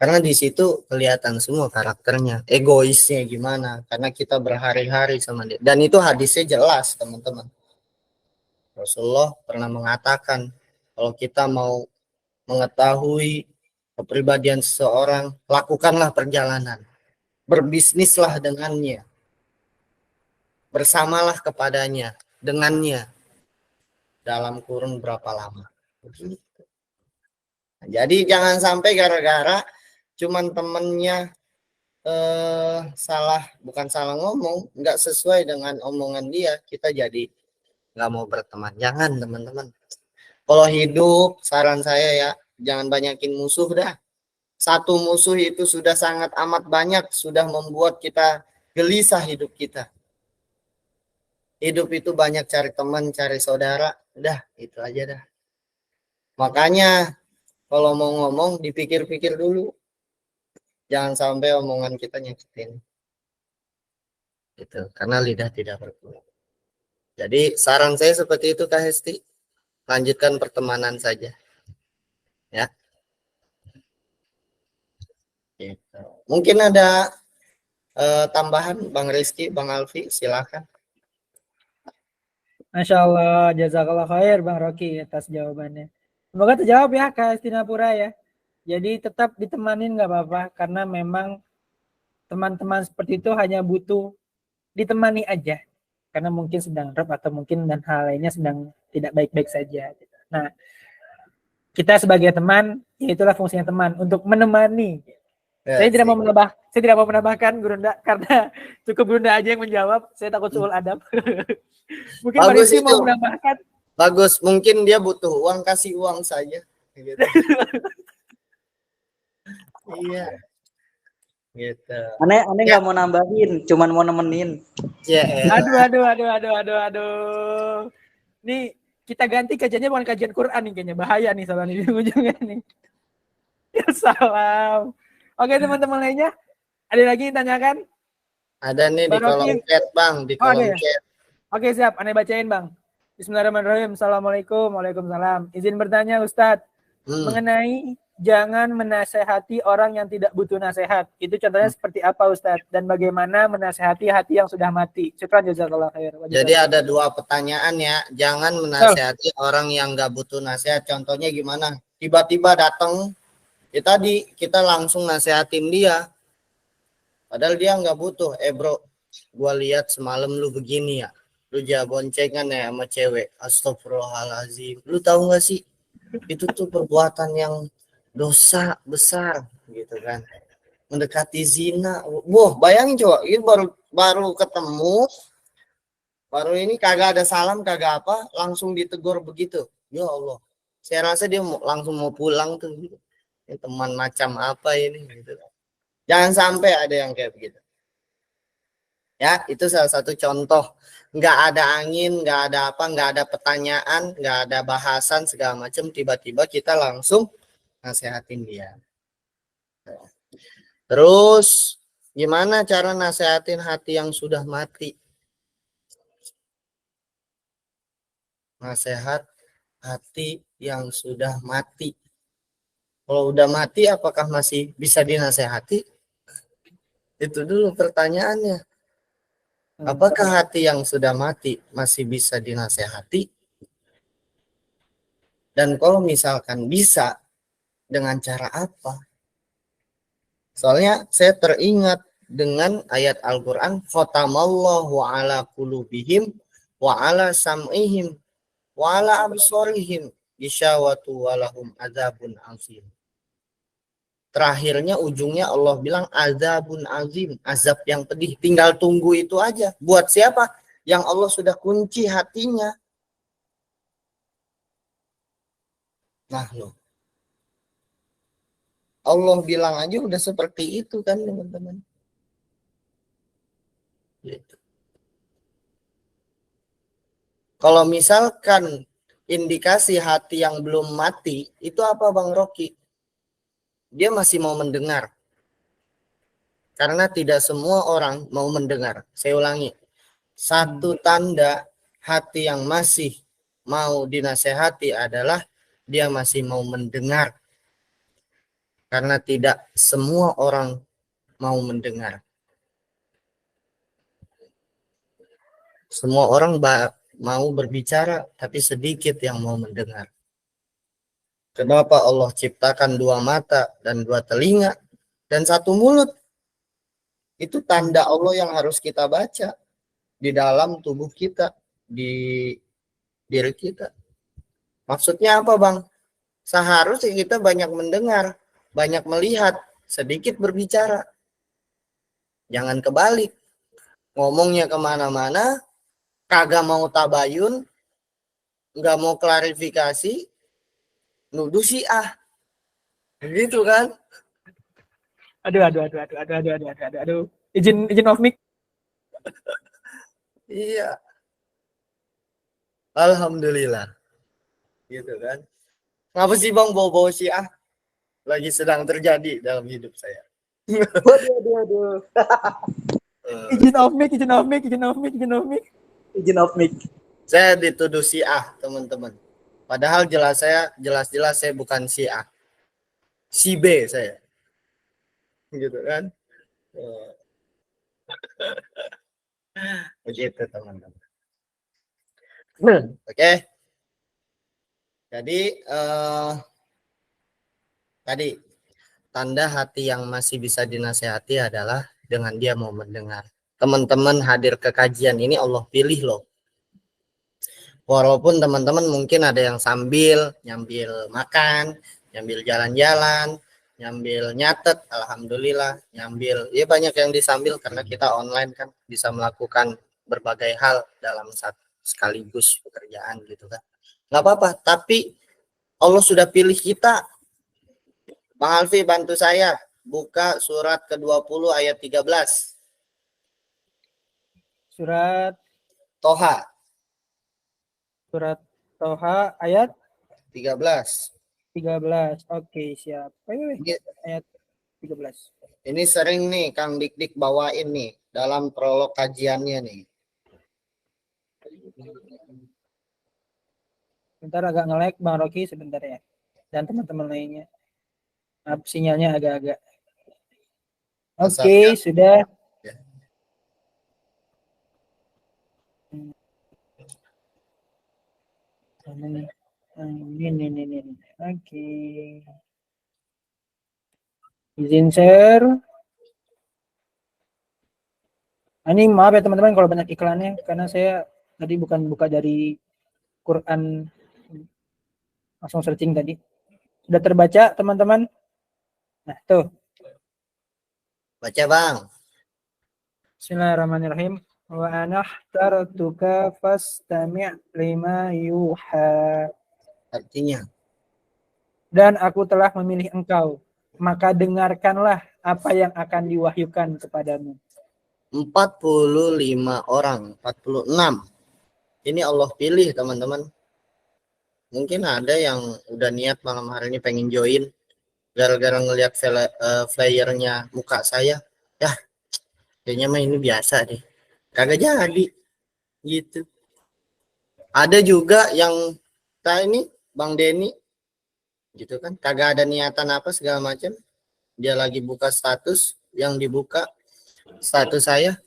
Karena di situ kelihatan semua karakternya, egoisnya gimana. Karena kita berhari-hari sama dia. Dan itu hadisnya jelas, teman-teman. Rasulullah pernah mengatakan, kalau kita mau mengetahui kepribadian seseorang, lakukanlah perjalanan. Berbisnislah dengannya. Bersamalah kepadanya, dengannya. Dalam kurun berapa lama. Jadi jangan sampai gara-gara cuman temennya bukan salah ngomong, nggak sesuai dengan omongan dia, kita jadi nggak mau berteman. Jangan, teman-teman. Kalau hidup, saran saya ya, jangan banyakin musuh dah. Satu musuh itu sudah sangat amat banyak, sudah membuat kita gelisah hidup kita. Hidup itu banyak cari teman, cari saudara, udah itu aja dah. Makanya kalau mau ngomong dipikir-pikir dulu. Jangan sampai omongan kita nyakitin. Gitu, karena lidah tidak berguna. Jadi saran saya seperti itu Kak Hesti. Lanjutkan pertemanan saja. Ya. Gitu. Mungkin ada tambahan Bang Rizky, Bang Alfi, silakan. Masya Allah, jazakallah khair Bang Rocky atas jawabannya. Semoga terjawab ya Kak Estinapura ya. Jadi tetap ditemanin nggak apa-apa, karena memang teman-teman seperti itu hanya butuh ditemani aja. Karena mungkin sedang drop atau mungkin dan hal lainnya sedang tidak baik-baik saja. Nah, kita sebagai teman, ya itulah fungsinya teman, untuk menemani. Ya, Saya tidak mau menambahkan Gurunda, karena cukup Gurunda aja yang menjawab. Saya takut suul adab. Mungkin Bagus Marisi itu. mau menambahkan. Bagus, mungkin dia butuh uang, kasih uang saja. Gitu. Iya. Gitu. Aneh nggak mau nambahin, cuman mau nemenin. Ya, Aduh. Nih kita ganti kajiannya bukan kajian Quran nih kayaknya, bahaya nih soalnya di ujungnya nih. Ya salam. Oke teman-teman lainnya, ada lagi yang tanyakan? Ada nih di kolom chat Bang, di kolom chat. Oke siap, aneh bacain Bang. Bismillahirrahmanirrahim. Assalamualaikum. Waalaikumsalam. Izin bertanya Ustadz, mengenai jangan menasehati orang yang tidak butuh nasihat. Itu contohnya seperti apa Ustadz? Dan bagaimana menasehati hati yang sudah mati? Syukran jazakallah khair. Jadi ada dua pertanyaan ya. Jangan menasehati orang yang nggak butuh nasihat. Contohnya gimana? Tiba-tiba datang, ya tadi kita langsung nasehatin dia. Padahal dia nggak butuh. Bro, gua lihat semalam lu begini ya. Lu boncengan ya sama cewek. Astagfirullahaladzim. Lu tahu nggak sih? Itu tuh perbuatan yang dosa besar gitu kan. Mendekati zina. Wah, bayangin coba, ini baru ketemu, baru ini kagak ada salam, kagak apa, langsung ditegur begitu. Ya Allah. Saya rasa dia langsung mau pulang tuh gitu. Ini teman macam apa ini gitu. Jangan sampai ada yang kayak begitu. Ya, itu salah satu contoh. Nggak ada angin, nggak ada apa, nggak ada pertanyaan, nggak ada bahasan segala macam, tiba-tiba kita langsung nasehatin dia. Terus gimana cara nasehatin hati yang sudah mati? Nasehat hati yang sudah mati. Kalau udah mati apakah masih bisa dinasehati? Itu dulu pertanyaannya. Apakah hati yang sudah mati masih bisa dinasehati? Dan kalau misalkan bisa, dengan cara apa? Soalnya saya teringat dengan ayat Al-Quran, khatamallahu ala qulubihim wa ala sam'ihim wa ala absorihim isyawatu walahum azabun azim. Terakhirnya ujungnya Allah bilang azabun azim, azab yang pedih. Tinggal tunggu itu aja. Buat siapa? Yang Allah sudah kunci hatinya. Nah loh. Allah bilang aja udah seperti itu kan teman-teman. Gitu. Kalau misalkan indikasi hati yang belum mati, itu apa Bang Rocky? Dia masih mau mendengar. Karena tidak semua orang mau mendengar. Saya ulangi. Satu tanda hati yang masih mau dinasehati adalah dia masih mau mendengar. Karena tidak semua orang mau mendengar. Semua orang mau berbicara, tapi sedikit yang mau mendengar. Kenapa Allah ciptakan 2 mata dan 2 telinga dan 1 mulut? Itu tanda Allah yang harus kita baca di dalam tubuh kita, di diri kita. Maksudnya apa, Bang? Seharusnya kita banyak mendengar, banyak melihat, sedikit berbicara. Jangan kebalik. Ngomongnya kemana-mana, kagak mau tabayun, nggak mau klarifikasi, nuduh Syiah. Begitu kan? Aduh. Izin off mic. Iya. Alhamdulillah. Gitu kan? Ngapa sih Bang bawa-bawa Syiah? Lagi sedang terjadi dalam hidup saya. Waduh. Izin off mic. Saya dituduh Syiah, teman-teman. Padahal jelas-jelas saya bukan Syiah. Si B saya. Gitu kan? Begitu, teman-teman. Oke. Jadi tadi tanda hati yang masih bisa dinasehati adalah dengan dia mau mendengar. Teman-teman hadir ke kajian ini Allah pilih loh. Walaupun teman-teman mungkin ada yang nyambil makan, nyambil jalan-jalan, nyambil nyatet, alhamdulillah, nyambil, ya banyak yang disambil karena kita online kan bisa melakukan berbagai hal dalam sekaligus pekerjaan gitu kan. Nggak apa-apa, tapi Allah sudah pilih kita. Bang Alfi bantu saya buka surat ke-20 ayat 13. Surat Toha ayat 13. Oke, siap. Ayat 13. Ini sering nih Kang Dik bawain nih dalam prolog kajiannya nih. Bentar agak nge-lag Bang Rocky sebentar ya. Dan teman-teman lainnya. Sinyalnya agak-agak. Oke, sudah. Ya. Ini. Oke. Izin share. Ini maaf ya teman-teman kalau banyak iklannya karena saya tadi bukan buka dari Quran, langsung searching tadi. Sudah terbaca teman-teman? Nah, tuh. Baca Bang. Bismillahirrahmanirrahim. Wa anahtartuka fastami' lima yuha. Artinya, dan aku telah memilih engkau, maka dengarkanlah apa yang akan diwahyukan kepadamu. 45 orang, 46. Ini Allah pilih teman-teman. Mungkin ada yang udah niat malam hari ini pengen join gara-gara ngelihat flyernya muka saya. Ya, kayaknya mah ini biasa deh. Kagak jadi. Gitu. Ada juga yang ini Bang Denny gitu kan, kagak ada niatan apa segala macam, dia lagi buka status, yang dibuka status saya,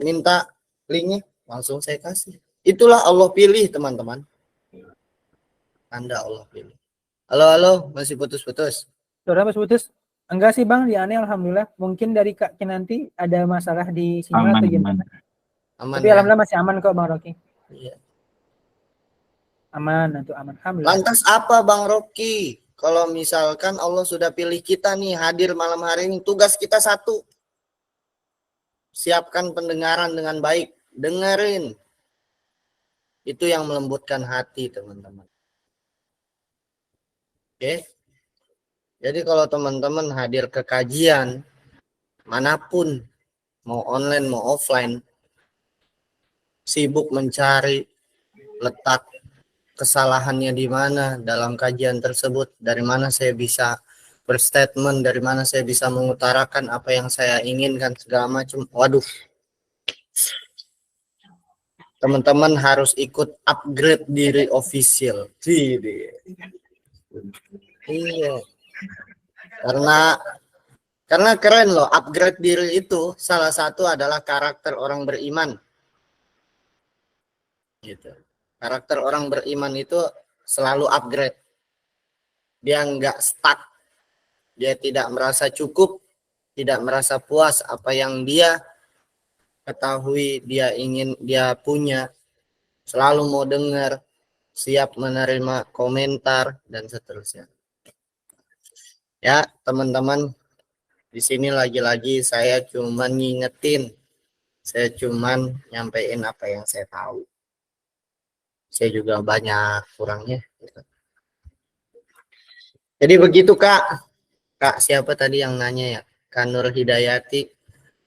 minta linknya, langsung saya kasih. Itulah Allah pilih teman-teman. Anda Allah pilih. Halo, masih putus-putus? Sudah putus? Enggak sih Bang, di aneh alhamdulillah. Mungkin dari Kak Kinanti ada masalah di sinyal atau gimana? Aman. Tapi alhamdulillah masih aman kok Bang Rocky. Iya. Aman, alhamdulillah. Lantas apa Bang Rocky? Kalau misalkan Allah sudah pilih kita nih hadir malam hari ini, tugas kita satu. Siapkan pendengaran dengan baik. Dengerin. Itu yang melembutkan hati teman-teman. Oke. Jadi kalau teman-teman hadir ke kajian, manapun, mau online, mau offline, sibuk mencari letak kesalahannya di mana dalam kajian tersebut, dari mana saya bisa berstatement, dari mana saya bisa mengutarakan apa yang saya inginkan segala macam. Waduh, teman-teman harus ikut upgrade diri official. Iya. Karena keren loh, upgrade diri itu salah satu adalah karakter orang beriman. Gitu. Karakter orang beriman itu selalu upgrade. Dia nggak stuck. Dia tidak merasa cukup, tidak merasa puas apa yang dia ketahui, dia ingin, dia punya. Selalu mau dengar, siap menerima komentar, dan seterusnya. Ya, teman-teman, di sini lagi-lagi saya cuma ngingetin. Saya cuman nyampein apa yang saya tahu. Saya juga banyak kurangnya. Jadi begitu Kak. Kak siapa tadi yang nanya ya? Kak Nur Hidayati.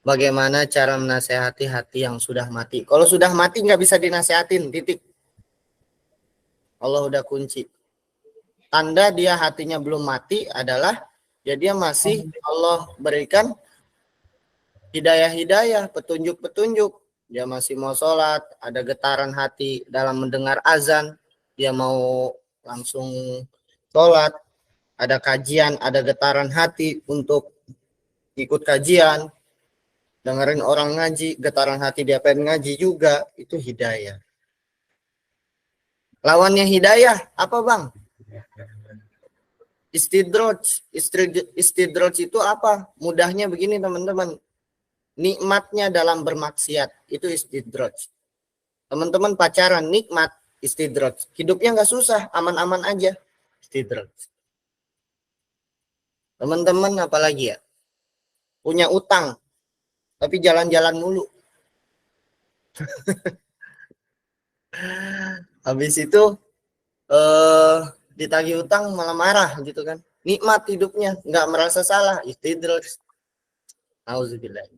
Bagaimana cara menasehati hati yang sudah mati? Kalau sudah mati nggak bisa dinasehatin, titik. Allah udah kunci. Tanda dia hatinya belum mati adalah ya dia masih Allah berikan hidayah-hidayah, petunjuk-petunjuk. Dia masih mau sholat, ada getaran hati dalam mendengar azan, dia mau langsung sholat, ada kajian, ada getaran hati untuk ikut kajian, dengerin orang ngaji, getaran hati dia pengen ngaji juga, itu hidayah. Lawannya hidayah, apa Bang? Istidraj. Istidraj itu apa? Mudahnya begini teman-teman. Nikmatnya dalam bermaksiat itu istidraj. Teman-teman pacaran nikmat istidraj. Hidupnya nggak susah, aman-aman aja. Istidraj. Teman-teman apalagi ya? Punya utang, tapi jalan-jalan mulu. Habis itu ditagih utang malah marah gitu kan. Nikmat hidupnya, nggak merasa salah. Istidraj. Auzubillah.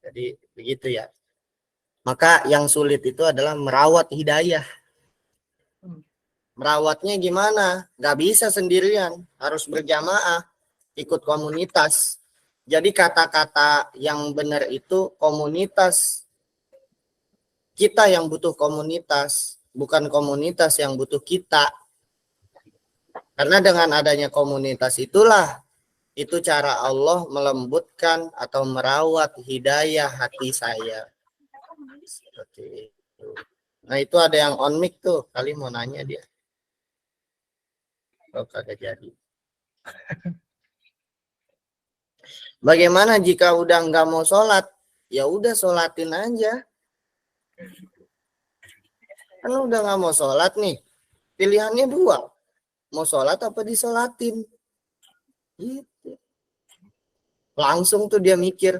Jadi begitu ya. Maka yang sulit itu adalah merawat hidayah. Merawatnya gimana? Gak bisa sendirian, harus berjamaah, ikut komunitas. Jadi kata-kata yang benar itu komunitas. Kita yang butuh komunitas, bukan komunitas yang butuh kita. Karena dengan adanya komunitas itulah itu cara Allah melembutkan atau merawat hidayah hati saya. Seperti itu. Nah itu ada yang on mic tuh, kali mau nanya dia. Oh kagak jadi. Bagaimana jika udah nggak mau sholat? Ya udah sholatin aja. Kan udah nggak mau sholat nih. Pilihannya dua. Mau sholat apa disolatin? Gitu. Langsung tuh dia mikir.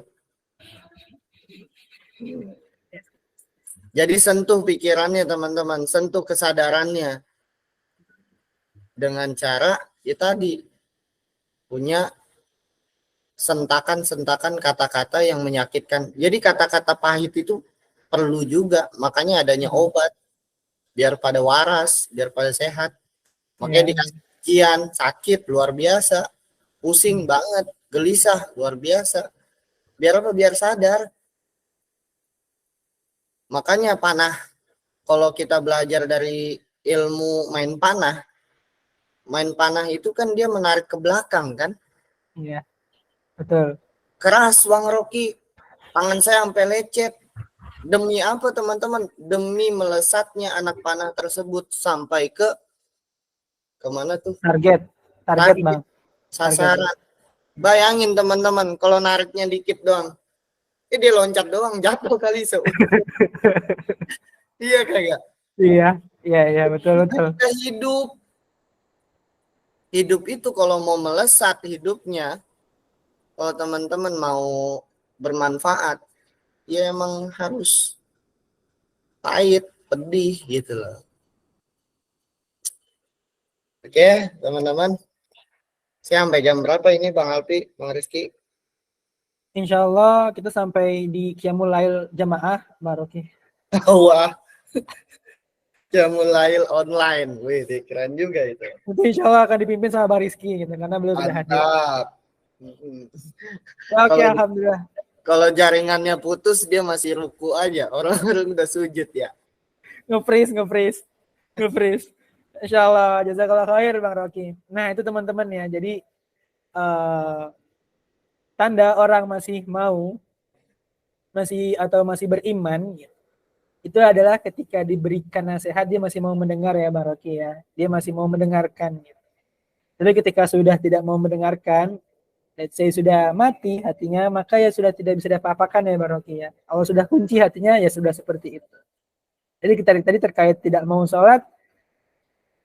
Jadi sentuh pikirannya teman-teman, sentuh kesadarannya. Dengan cara ya tadi punya sentakan-sentakan kata-kata yang menyakitkan. Jadi kata-kata pahit itu perlu juga, makanya adanya obat. Biar pada waras, biar pada sehat. Makanya dikasih ujian, sakit luar biasa. Pusing banget, gelisah luar biasa. Biar apa? Biar sadar. Makanya panah, kalau kita belajar dari ilmu main panah itu kan dia menarik ke belakang kan? Iya, betul. Keras Bang Rocky, tangan saya sampai lecet. Demi apa teman-teman? Demi melesatnya anak panah tersebut sampai ke kemana tuh? Target Bang. Sasaran. Bayangin teman-teman, kalau nariknya dikit doang. Dia loncat doang, jatuh kali Iya kagak? Iya, betul. Kita hidup itu kalau mau melesat hidupnya, kalau teman-teman mau bermanfaat, ya emang harus pahit, pedih gitu loh. Oke, teman-teman. Sampai jam berapa ini Bang Alpi, Bang Rizky? Insya Allah kita sampai di Qiyamul Lail jamaah, Bang Rocky. Wah, Qiyamul Lail online, wih, keren juga itu. Itu insya Allah akan dipimpin sama Bang Rizky gitu, karena beliau sudah hadir. Oke, alhamdulillah. Kalau jaringannya putus dia masih ruku aja, orang-orang udah sujud ya. Nge-freeze. Insya Allah, jazakallah khair Bang Rocky. Nah itu teman-teman ya, jadi tanda orang masih masih beriman, itu adalah ketika diberikan nasihat dia masih mau mendengar ya Bang Rocky ya. Dia masih mau mendengarkan. Tapi ketika sudah tidak mau mendengarkan, let's say sudah mati hatinya, maka ya sudah tidak bisa diapa-apakan ya Bang Rocky ya. Allah sudah kunci hatinya, ya sudah seperti itu. Jadi kita tadi terkait tidak mau sholat,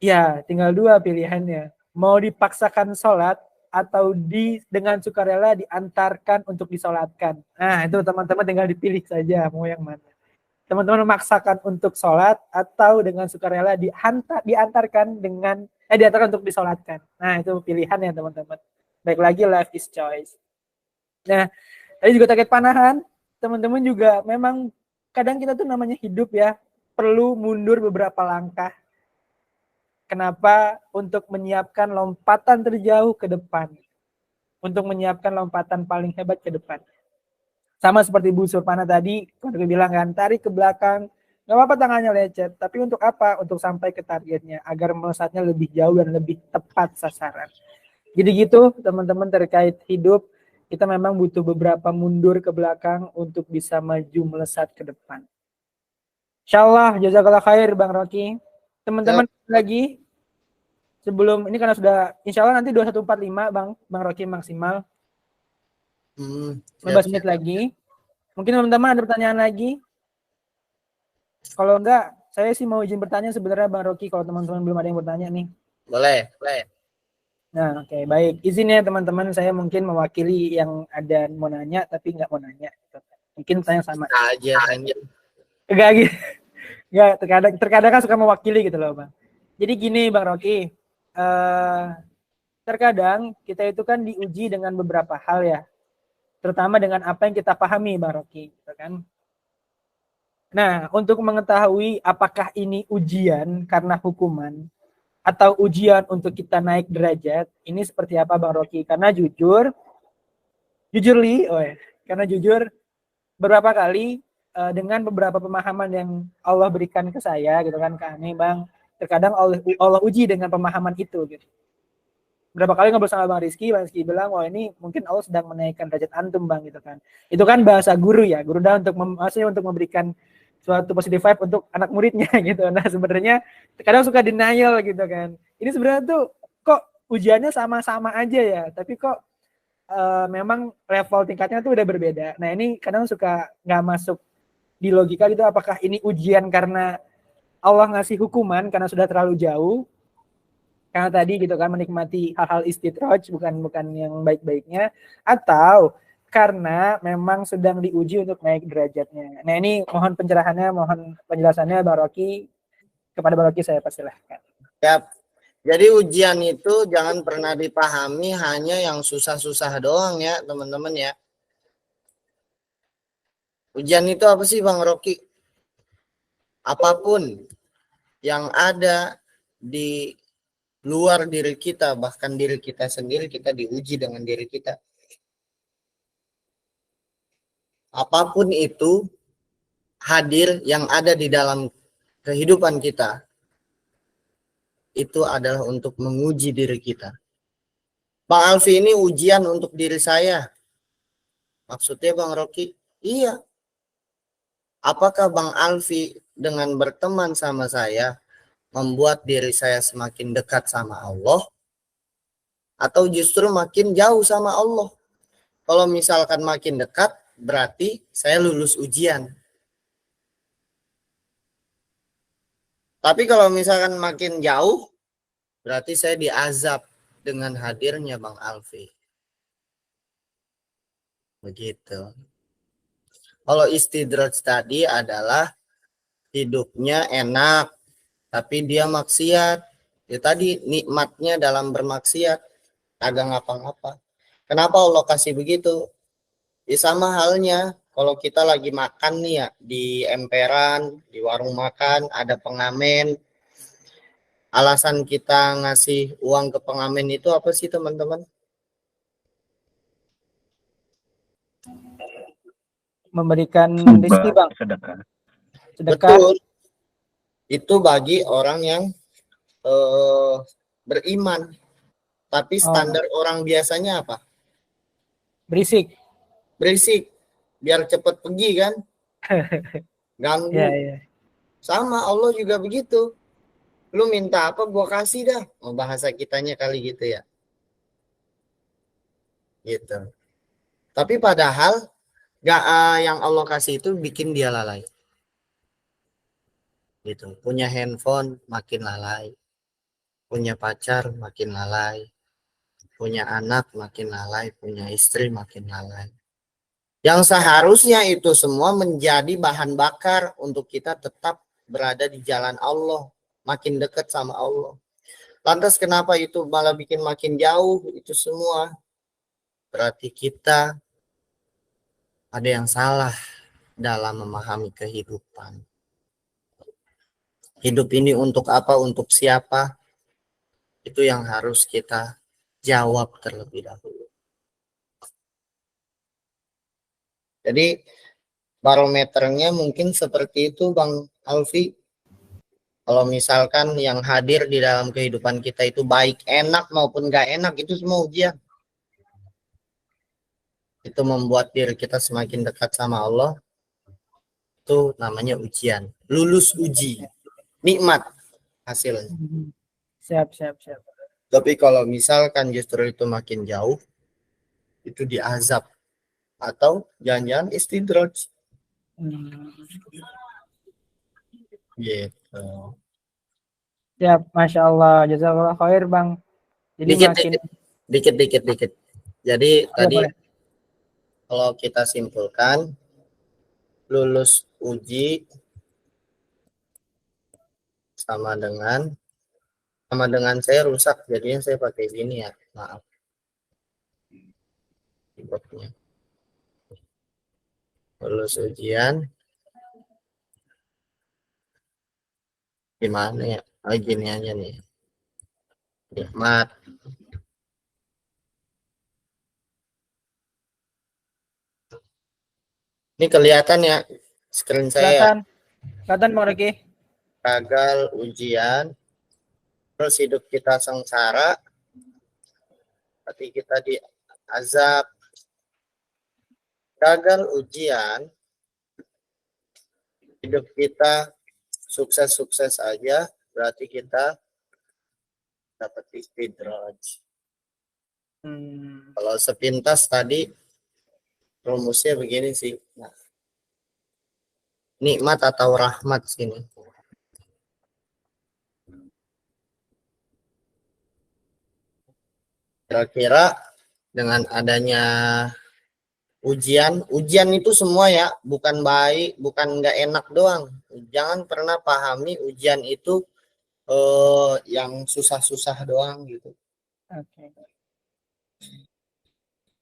ya tinggal dua pilihannya. Mau dipaksakan sholat atau dengan sukarela diantarkan untuk disolatkan. Nah itu teman-teman tinggal dipilih saja mau yang mana. Teman-teman memaksakan untuk sholat atau dengan sukarela diantarkan untuk disolatkan. Nah itu pilihan ya teman-teman. Baik lagi life is choice. Nah tadi juga terkait panahan, teman-teman juga memang kadang kita tuh namanya hidup ya, perlu mundur beberapa langkah. Kenapa? Untuk menyiapkan lompatan terjauh ke depan. Untuk menyiapkan lompatan paling hebat ke depan. Sama seperti Bu Surpana tadi, kalau bilang kan, tarik ke belakang, nggak apa-apa tangannya lecet, tapi untuk apa? Untuk sampai ke targetnya, agar melesatnya lebih jauh dan lebih tepat sasaran. Jadi gitu teman-teman terkait hidup, kita memang butuh beberapa mundur ke belakang untuk bisa maju melesat ke depan. Insyaallah, jazakallah khair Bang Rocky. Teman-teman lagi, sebelum ini karena sudah, insyaallah nanti 2145 Bang Rocky maksimal. 15 menit lagi. Mungkin teman-teman ada pertanyaan lagi? Kalau enggak, saya sih mau izin bertanya sebenarnya Bang Rocky kalau teman-teman belum ada yang bertanya nih. Boleh. Nah, oke, baik. Izin ya teman-teman, saya mungkin mewakili yang ada mau nanya tapi nggak mau nanya. Mungkin tanya sama aja. Enggak gitu. Enggak, terkadang kan suka mewakili gitu loh, Bang. Jadi gini Bang Rocky, terkadang kita itu kan diuji dengan beberapa hal ya. Terutama dengan apa yang kita pahami Bang Rocky, gitu kan. Nah, untuk mengetahui apakah ini ujian karena hukuman atau ujian untuk kita naik derajat, ini seperti apa Bang Rocky? Karena jujur beberapa kali dengan beberapa pemahaman yang Allah berikan ke saya gitu kan, kami Bang, terkadang Allah uji dengan pemahaman itu gitu. Berapa kali ngobrol sama Bang Rizky bilang, wah ini mungkin Allah sedang menaikkan derajat antum Bang gitu kan. Itu kan bahasa guru ya, guru dah maksudnya untuk memberikan suatu positive vibe untuk anak muridnya gitu. Nah sebenarnya kadang suka denial gitu kan. Ini sebenarnya tuh kok ujiannya sama-sama aja ya, tapi kok memang level tingkatnya tuh udah berbeda. Nah ini kadang suka nggak masuk di logika gitu, apakah ini ujian karena Allah ngasih hukuman karena sudah terlalu jauh, karena tadi gitu kan menikmati hal-hal istidraj bukan yang baik-baiknya, atau karena memang sedang diuji untuk naik derajatnya. Nah ini mohon pencerahannya, mohon penjelasannya Bang Rocky. Kepada Bang Rocky saya persilahkan. Yap. Jadi ujian itu jangan pernah dipahami hanya yang susah-susah doang ya teman-teman ya. Ujian itu apa sih Bang Rocky? Apapun yang ada di luar diri kita, bahkan diri kita sendiri, kita diuji dengan diri kita. Apapun itu hadir yang ada di dalam kehidupan kita, itu adalah untuk menguji diri kita. Bang Alfi ini ujian untuk diri saya. Maksudnya Bang Rocky? Iya. Apakah Bang Alfi dengan berteman sama saya membuat diri saya semakin dekat sama Allah, atau justru makin jauh sama Allah? Kalau misalkan makin dekat, berarti saya lulus ujian. Tapi kalau misalkan makin jauh, berarti saya diazab dengan hadirnya Bang Alfi. Begitu. Kalau istidraj tadi adalah hidupnya enak, tapi dia maksiat. Ya tadi nikmatnya dalam bermaksiat, agak ngapa-ngapa. Kenapa Allah kasih begitu? Ya sama halnya kalau kita lagi makan nih ya di emperan, di warung makan, ada pengamen. Alasan kita ngasih uang ke pengamen itu apa sih teman-teman? Memberikan rezeki Bang. Sedekah. Betul. Itu bagi orang yang beriman. Tapi standar orang biasanya apa? Berisik. Berisik. Biar cepat pergi kan? Ganggu. Ya. Sama Allah juga begitu. Lu minta apa gua kasih dah. Oh, bahasa kitanya kali gitu ya. Gitu. Tapi padahal yang Allah kasih itu bikin dia lalai. Gitu. Punya handphone makin lalai. Punya pacar makin lalai. Punya anak makin lalai. Punya istri makin lalai. Yang seharusnya itu semua menjadi bahan bakar untuk kita tetap berada di jalan Allah. Makin dekat sama Allah. Lantas kenapa itu malah bikin makin jauh itu semua? Berarti kita ada yang salah dalam memahami kehidupan. Hidup ini untuk apa, untuk siapa? Itu yang harus kita jawab terlebih dahulu. Jadi barometernya mungkin seperti itu Bang Alfi. Kalau misalkan yang hadir di dalam kehidupan kita itu baik, enak maupun gak enak, itu semua ujian. Itu membuat diri kita semakin dekat sama Allah. Itu namanya ujian. Lulus uji. Nikmat hasilnya. Siap. Tapi kalau misalkan justru itu makin jauh, itu diazab. Atau jangan-jangan istidraj. Gitu. Siap, Masya Allah. Jazakallah khair, Bang. Jadi Dikit. Jadi tadi boleh. kalau kita simpulkan, lulus uji sama dengan saya rusak, jadinya saya pakai gini ya, maaf. Keyboardnya. Lulus ujian gimana ya? Oh, gini aja nih. Nikmat. Ini kelihatan ya screen saya. Kelihatan Bang Rocky. Gagal ujian, terus hidup kita sengsara, berarti kita diazab. Gagal ujian, hidup kita sukses-sukses aja, berarti kita dapat istidraj. Kalau sepintas tadi rumusnya begini sih. Nah, nikmat atau rahmat sini. Kira-kira dengan adanya ujian itu semua ya, bukan baik, bukan nggak enak doang. Jangan pernah pahami ujian itu yang susah-susah doang gitu. Oke.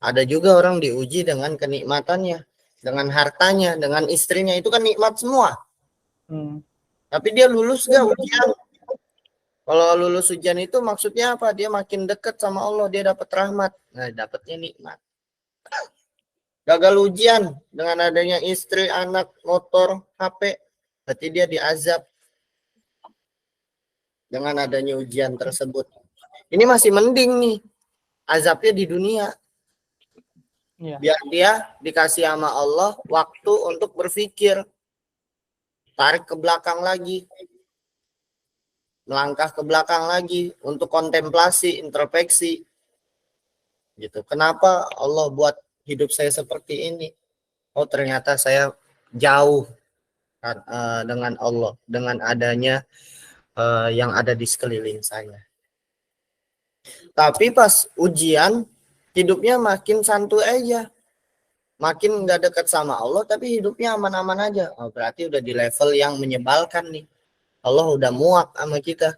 Ada juga orang diuji dengan kenikmatannya, dengan hartanya, dengan istrinya, itu kan nikmat semua. Tapi dia lulus nggak ujian? Kalau lulus ujian itu maksudnya apa? Dia makin dekat sama Allah, dia dapat rahmat. Nah, dapatnya nikmat. Gagal ujian dengan adanya istri, anak, motor, HP, berarti dia diazab dengan adanya ujian tersebut. Ini masih mending nih, azabnya di dunia. Biar dia dikasih sama Allah waktu untuk berpikir, tarik ke belakang lagi, melangkah ke belakang lagi untuk kontemplasi, introspeksi. Gitu. Kenapa Allah buat hidup saya seperti ini? Oh, ternyata saya jauh dengan Allah, dengan adanya yang ada di sekeliling saya. Tapi pas ujian, hidupnya makin santuy aja. Makin nggak dekat sama Allah, tapi hidupnya aman-aman aja. Oh, berarti udah di level yang menyebalkan nih. Allah udah muak sama kita.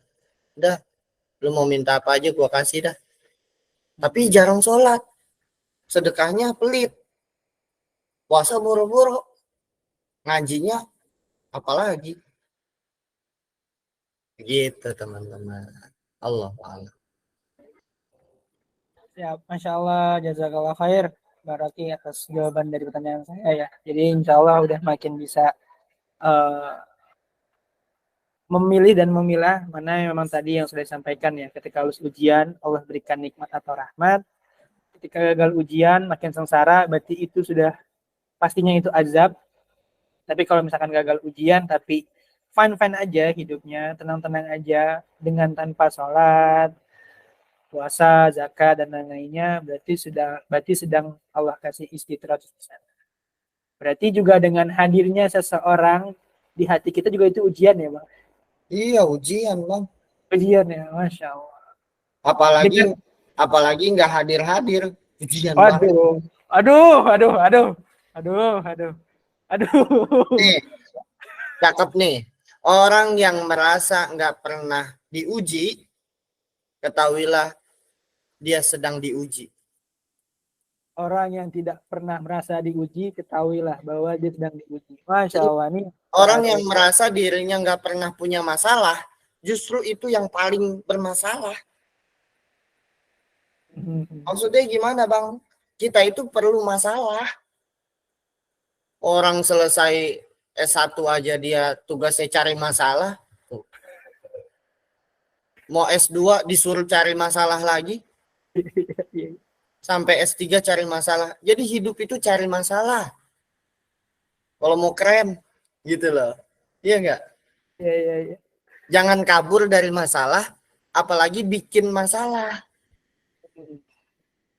Udah, lu mau minta apa aja gua kasih dah. Tapi jarang sholat. Sedekahnya pelit. Puasa boro-boro. Ngajinya apalagi. Gitu teman-teman. Allah. Ya, Masya Allah, jazakallah khair, Mbak Rocky atas jawaban dari pertanyaan saya ya. Jadi insya Allah udah makin bisa memilih dan memilah mana yang memang tadi yang sudah disampaikan ya. Ketika lulus ujian, Allah berikan nikmat atau rahmat. Ketika gagal ujian, makin sengsara, berarti itu sudah pastinya itu azab. Tapi kalau misalkan gagal ujian, tapi fine-fine aja hidupnya, tenang-tenang aja, dengan tanpa sholat, puasa, zakat, dan lain-lainnya, berarti sedang Allah kasih istidraj. Berarti juga dengan hadirnya seseorang di hati kita juga itu ujian ya Bang? Iya, ujian, Bang. Ujian ya, Masya Allah. Apalagi nggak hadir-hadir. Ujian banget. Aduh. Nih, cakep nih. Orang yang merasa nggak pernah diuji, ketahuilah dia sedang diuji. Orang yang tidak pernah merasa diuji, ketahuilah bahwa dia sedang diuji. Masya Allah nih. Orang yang merasa dirinya nggak pernah punya masalah, justru itu yang paling bermasalah. Maksudnya gimana Bang? Kita itu perlu masalah. Orang selesai S1 aja dia tugasnya cari masalah. Mau S2 disuruh cari masalah lagi. Sampai S3 cari masalah. Jadi hidup itu cari masalah. Kalau mau keren gitu loh. Iya enggak? Iya. Jangan kabur dari masalah, apalagi bikin masalah.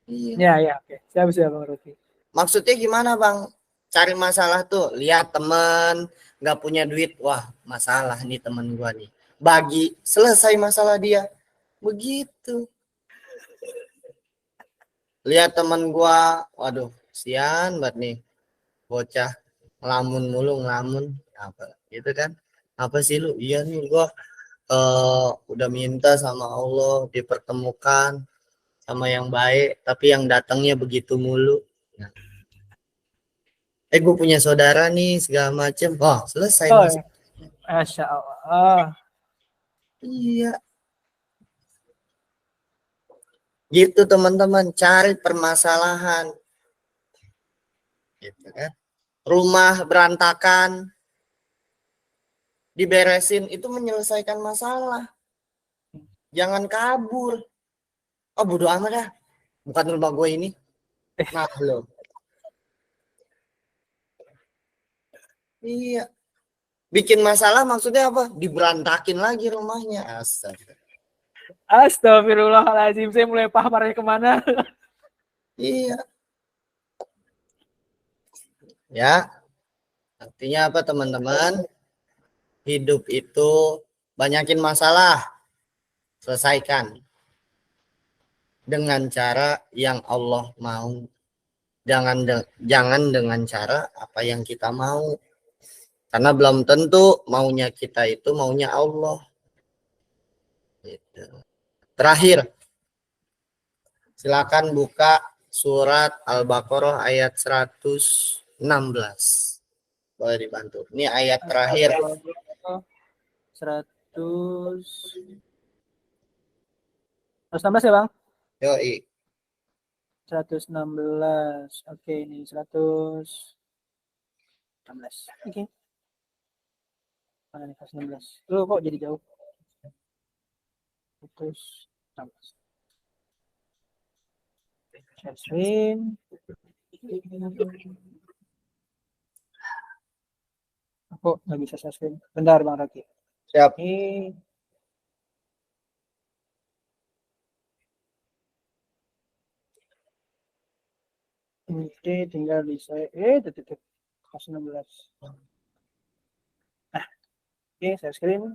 Iya. Ya, oke. Siap Bang Rofi. Maksudnya gimana Bang? Cari masalah tuh, lihat temen nggak punya duit, wah masalah nih temen gua nih. Bagi, selesai masalah dia. Begitu. Lihat temen gua, waduh, sian banget nih. Bocah ngelamun mulu, ngelamun. Apa gitu kan? Apa sih lu? Iya nih gua udah minta sama Allah dipertemukan sama yang baik, tapi yang datangnya begitu mulu. Nah. Gue punya saudara nih segala macem. Wah, selesai. Ya. Masya Allah. Iya. Gitu teman-teman, cari permasalahan. Gitu kan. Rumah berantakan, diberesin, itu menyelesaikan masalah. Jangan kabur. Oh bodo amat dah, bukan rumah gue ini. Nah lo. Iya. Bikin masalah maksudnya apa? Diberantakin lagi rumahnya. Astagfirullahaladzim, saya mulai paham arahnya kemana. Iya. Ya. Artinya apa teman-teman? Hidup itu banyakin masalah. Selesaikan. Dengan cara yang Allah mau. Jangan dengan cara apa yang kita mau. Karena belum tentu maunya kita itu maunya Allah. Gitu. Terakhir. Silakan buka surat Al-Baqarah ayat 116. Boleh dibantu. Ini ayat terakhir. 116 ya Bang? Yoi. 116. Oke, ini 116. Oke. Mana nih 116? Lu kok jadi jauh? 116. Share screen. Aku nggak bisa share screen. Bentar Bang Rocky. Siap. Oke, tinggal bisa titik 16. Nah, oke, share screen.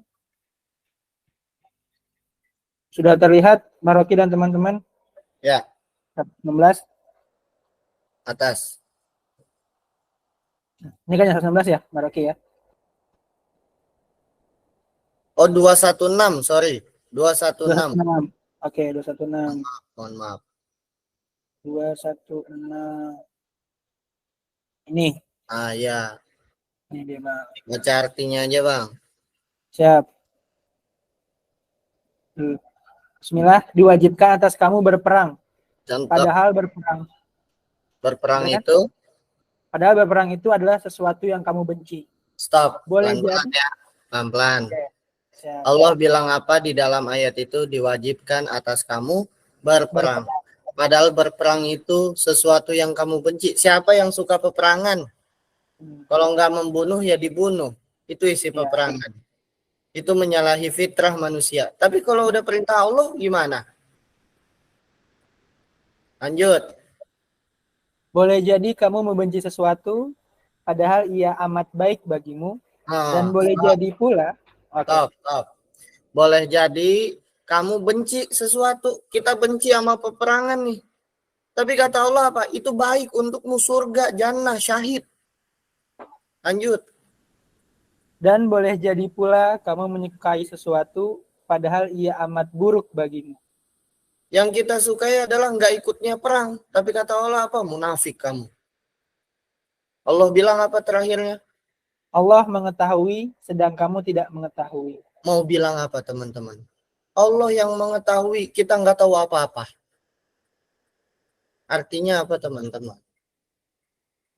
Sudah terlihat Maroki dan teman-teman? Ya. 16. Atas. Ini kan yang 116 ya, Maroki ya? Oh, 216, sorry. 216. Oke, 216. Mohon maaf. 216. Ini. Ah, ya. Ini dia, Bang. Baca artinya aja, Bang. Siap. Bismillah, diwajibkan atas kamu berperang. Contoh. Padahal berperang. Berperang ya kan? itu? Padahal berperang itu adalah sesuatu yang kamu benci. Stop. Boleh pelan-pelan jadi. Ya. Pelan-pelan. Okay. Siap. Allah bilang apa di dalam ayat itu? Diwajibkan atas kamu berperang. Padahal berperang itu sesuatu yang kamu benci. Siapa yang suka peperangan? Kalau nggak membunuh ya dibunuh. Itu isi peperangan. Itu menyalahi fitrah manusia. Tapi kalau udah perintah Allah gimana? Lanjut. Boleh jadi kamu membenci sesuatu, padahal ia amat baik bagimu. Dan boleh jadi pula. Stop. Boleh jadi kamu benci sesuatu. Kita benci sama peperangan nih. Tapi kata Allah apa? Itu baik untukmu, surga, jannah, syahid. Lanjut. Dan boleh jadi pula kamu menyukai sesuatu, padahal ia amat buruk bagimu. Yang kita sukai adalah nggak ikutnya perang. Tapi kata Allah apa? Munafik kamu. Allah bilang apa terakhirnya? Allah mengetahui, sedang kamu tidak mengetahui. Mau bilang apa teman-teman? Allah yang mengetahui, kita nggak tahu apa-apa. Artinya apa teman-teman?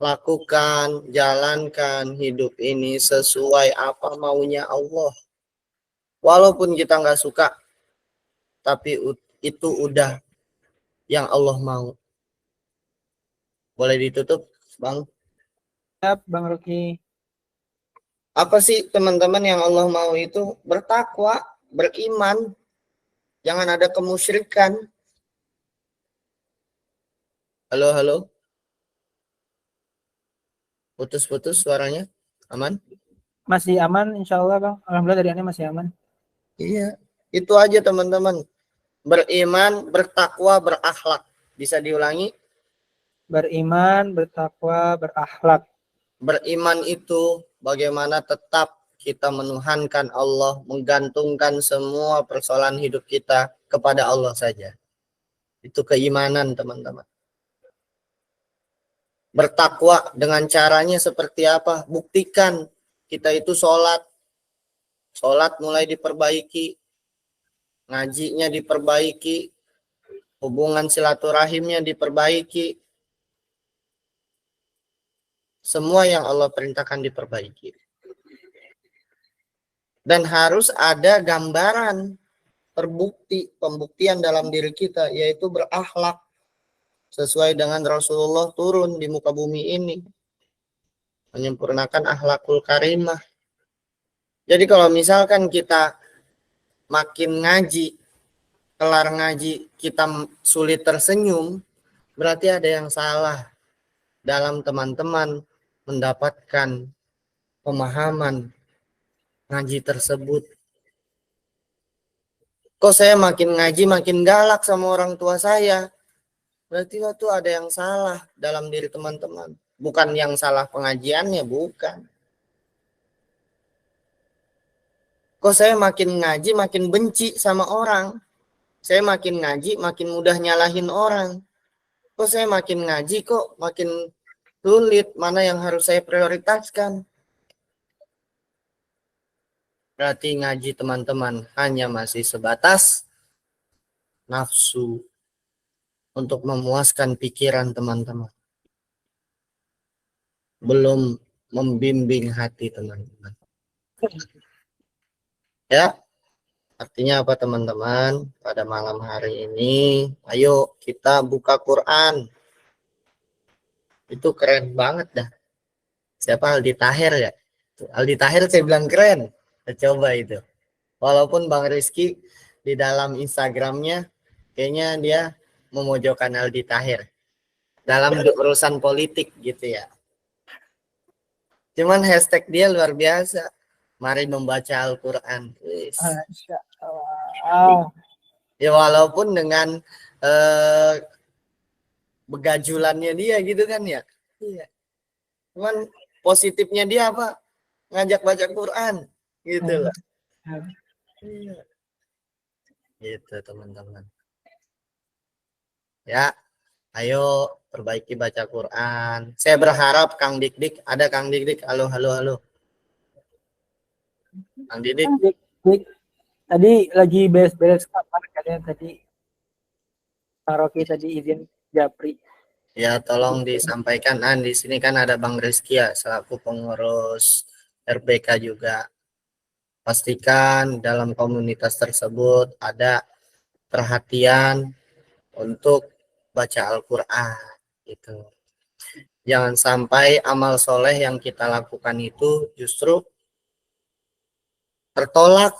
Lakukan, jalankan hidup ini sesuai apa maunya Allah. Walaupun kita nggak suka, tapi itu udah yang Allah mau. Boleh ditutup, Bang? Siap, Bang Rocky. Apa sih teman-teman yang Allah mau itu? Bertakwa, beriman, jangan ada kemusyrikan. Halo. Putus-putus suaranya. Aman? Masih aman, insya Allah, Bang. Alhamdulillah dari Anda masih aman. Iya, itu aja teman-teman. Beriman, bertakwa, berakhlak. Bisa diulangi? Beriman, bertakwa, berakhlak. Beriman itu bagaimana tetap kita menuhankan Allah, menggantungkan semua persoalan hidup kita kepada Allah saja. Itu keimanan, teman-teman. Bertakwa dengan caranya seperti apa? Buktikan kita itu sholat. Sholat mulai diperbaiki. Ngajinya diperbaiki. Hubungan silaturahimnya diperbaiki. Semua yang Allah perintahkan diperbaiki. Dan harus ada gambaran pembuktian dalam diri kita, yaitu berakhlak sesuai dengan Rasulullah turun di muka bumi ini, menyempurnakan akhlakul karimah. Jadi kalau misalkan kita makin ngaji, kelar ngaji, kita sulit tersenyum, berarti ada yang salah dalam teman-teman mendapatkan pemahaman ngaji tersebut. Kok saya makin ngaji makin galak sama orang tua saya? Berarti waktu ada yang salah dalam diri teman-teman. Bukan yang salah pengajiannya, bukan. Kok saya makin ngaji makin benci sama orang? Saya makin ngaji makin mudah nyalahin orang. Kok saya makin ngaji kok makin sulit, mana yang harus saya prioritaskan? Berarti ngaji teman-teman hanya masih sebatas nafsu untuk memuaskan pikiran teman-teman. Belum membimbing hati teman-teman. Ya, artinya apa teman-teman? Pada malam hari ini, ayo kita buka Quran. Itu keren banget dah. Siapa? Aldi Tahir ya? Aldi Tahir saya bilang keren. Kita coba itu. Walaupun Bang Rizky di dalam Instagramnya kayaknya dia memojokkan Aldi Tahir dalam urusan politik gitu ya. Cuman hashtag dia luar biasa. Mari membaca Al-Quran. Ya walaupun dengan begajulannya dia gitu kan ya. Iya. Cuman positifnya dia apa? Ngajak baca Quran gitu loh. Iya. Gitu teman-teman. Ya, ayo perbaiki baca Quran. Saya berharap Kang Dik-Dik, ada Kang Dik-Dik. Halo. Kang Dik-Dik. Tadi lagi beres kamar kalian tadi. Bang Rocky tadi izin Japri. Ya, tolong disampaikan. Di sini kan ada Bang Rizky ya, selaku pengurus RBK juga. pastikan dalam komunitas tersebut ada perhatian untuk baca Al-Quran gitu. Jangan sampai amal soleh yang kita lakukan itu justru tertolak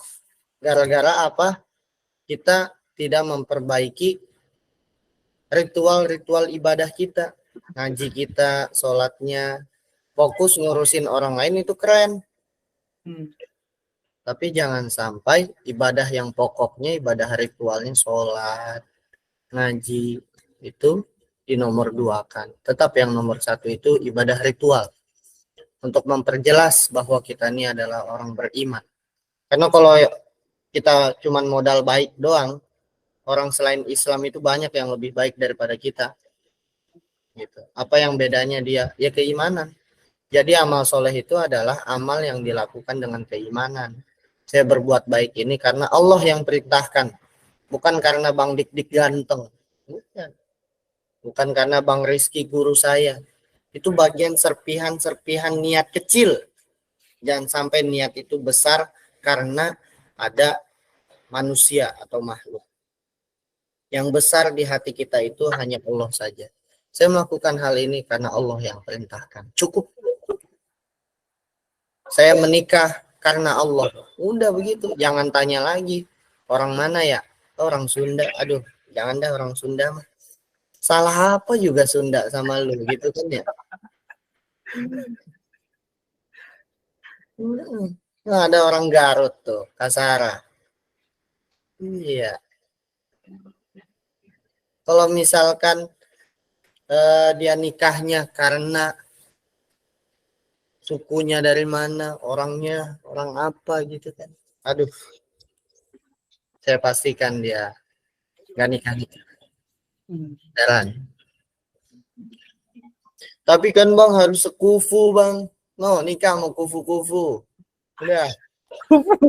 gara-gara apa? Kita tidak memperbaiki ritual-ritual ibadah kita, ngaji kita, sholatnya, fokus ngurusin orang lain itu keren. Tapi jangan sampai ibadah yang pokoknya, ibadah ritualnya, sholat, ngaji, itu di nomor 2 kan. Tetap yang nomor 1 itu ibadah ritual. Untuk memperjelas bahwa kita ini adalah orang beriman. Karena kalau kita cuman modal baik doang, orang selain Islam itu banyak yang lebih baik daripada kita. Gitu. Apa yang bedanya dia? Ya keimanan. Jadi amal soleh itu adalah amal yang dilakukan dengan keimanan. Saya berbuat baik ini karena Allah yang perintahkan. Bukan karena Bang Dik-Dik ganteng. Bukan. Bukan karena Bang Rizky guru saya. Itu bagian serpihan-serpihan niat kecil. Jangan sampai niat itu besar karena ada manusia atau makhluk. Yang besar di hati kita itu hanya Allah saja. Saya melakukan hal ini karena Allah yang perintahkan. Cukup. Saya menikah karena Allah. Udah begitu. Jangan tanya lagi. Orang mana ya? Orang Sunda. Aduh, jangan dah orang Sunda mah. Salah apa juga Sunda sama lu gitu kan ya? Nah, ada orang Garut tuh, Kasara. Iya. Kalau misalkan dia nikahnya karena sukunya dari mana, orangnya orang apa gitu kan. Aduh. Saya pastikan dia nggak nikah-nikah. Beneran. Tapi kan Bang harus sekufu Bang. No, nikah mau kufu-kufu. Udah.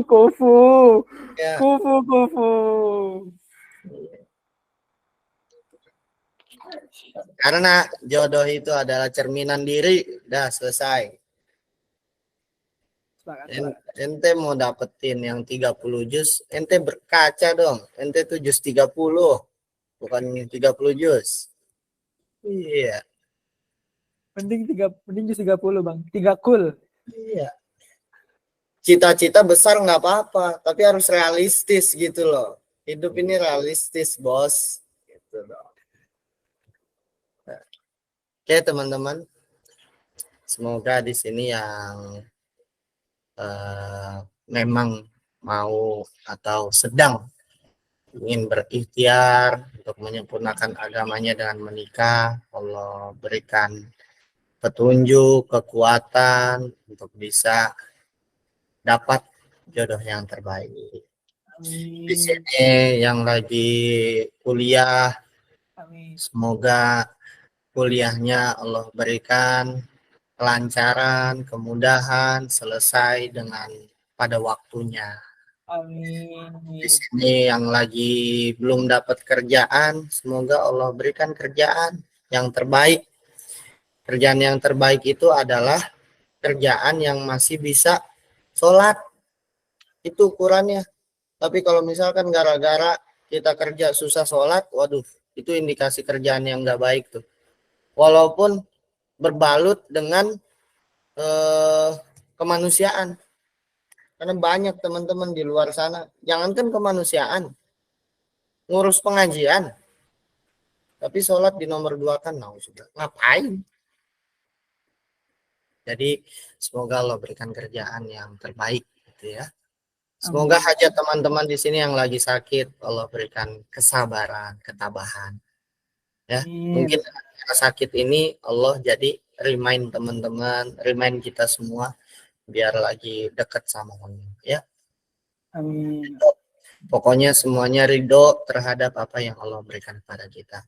Kufu. Ya. Kufu. Karena jodoh itu adalah cerminan diri. Udah selesai. Ente mau dapetin yang 30 juz, ente berkaca dong. Ente tuh juz 30. Bukan 30 juz. Iya. Mending juz 30 Bang. 3 kul. Iya. Cita-cita besar nggak apa-apa, tapi harus realistis gitu loh. Hidup ini realistis, bos. Gitu loh. Oke, teman-teman. Semoga di sini yang memang mau atau sedang ingin berikhtiar untuk menyempurnakan agamanya dengan menikah, Allah berikan petunjuk, kekuatan untuk bisa dapat jodoh yang terbaik. Di sini yang lagi kuliah, semoga kuliahnya Allah berikan kelancaran, kemudahan, selesai dengan pada waktunya. Amin. Di sini yang lagi belum dapat kerjaan, semoga Allah berikan kerjaan yang terbaik. Kerjaan yang terbaik itu adalah kerjaan yang masih bisa sholat. Itu ukurannya. Tapi kalau misalkan gara-gara kita kerja susah sholat, waduh, itu indikasi kerjaan yang nggak baik tuh. Walaupun berbalut dengan kemanusiaan. Karena banyak teman-teman di luar sana, jangankan kemanusiaan, ngurus pengajian, tapi sholat di nomor 2 kan, nah sudah ngapain? Jadi semoga Allah berikan kerjaan yang terbaik, gitu ya. Semoga hajat teman-teman di sini yang lagi sakit, Allah berikan kesabaran, ketabahan. Ya, mungkin sakit ini Allah jadi remind teman-teman, remind kita semua biar lagi dekat sama Allah, ya. Amin. Pokoknya semuanya ridho terhadap apa yang Allah berikan kepada kita.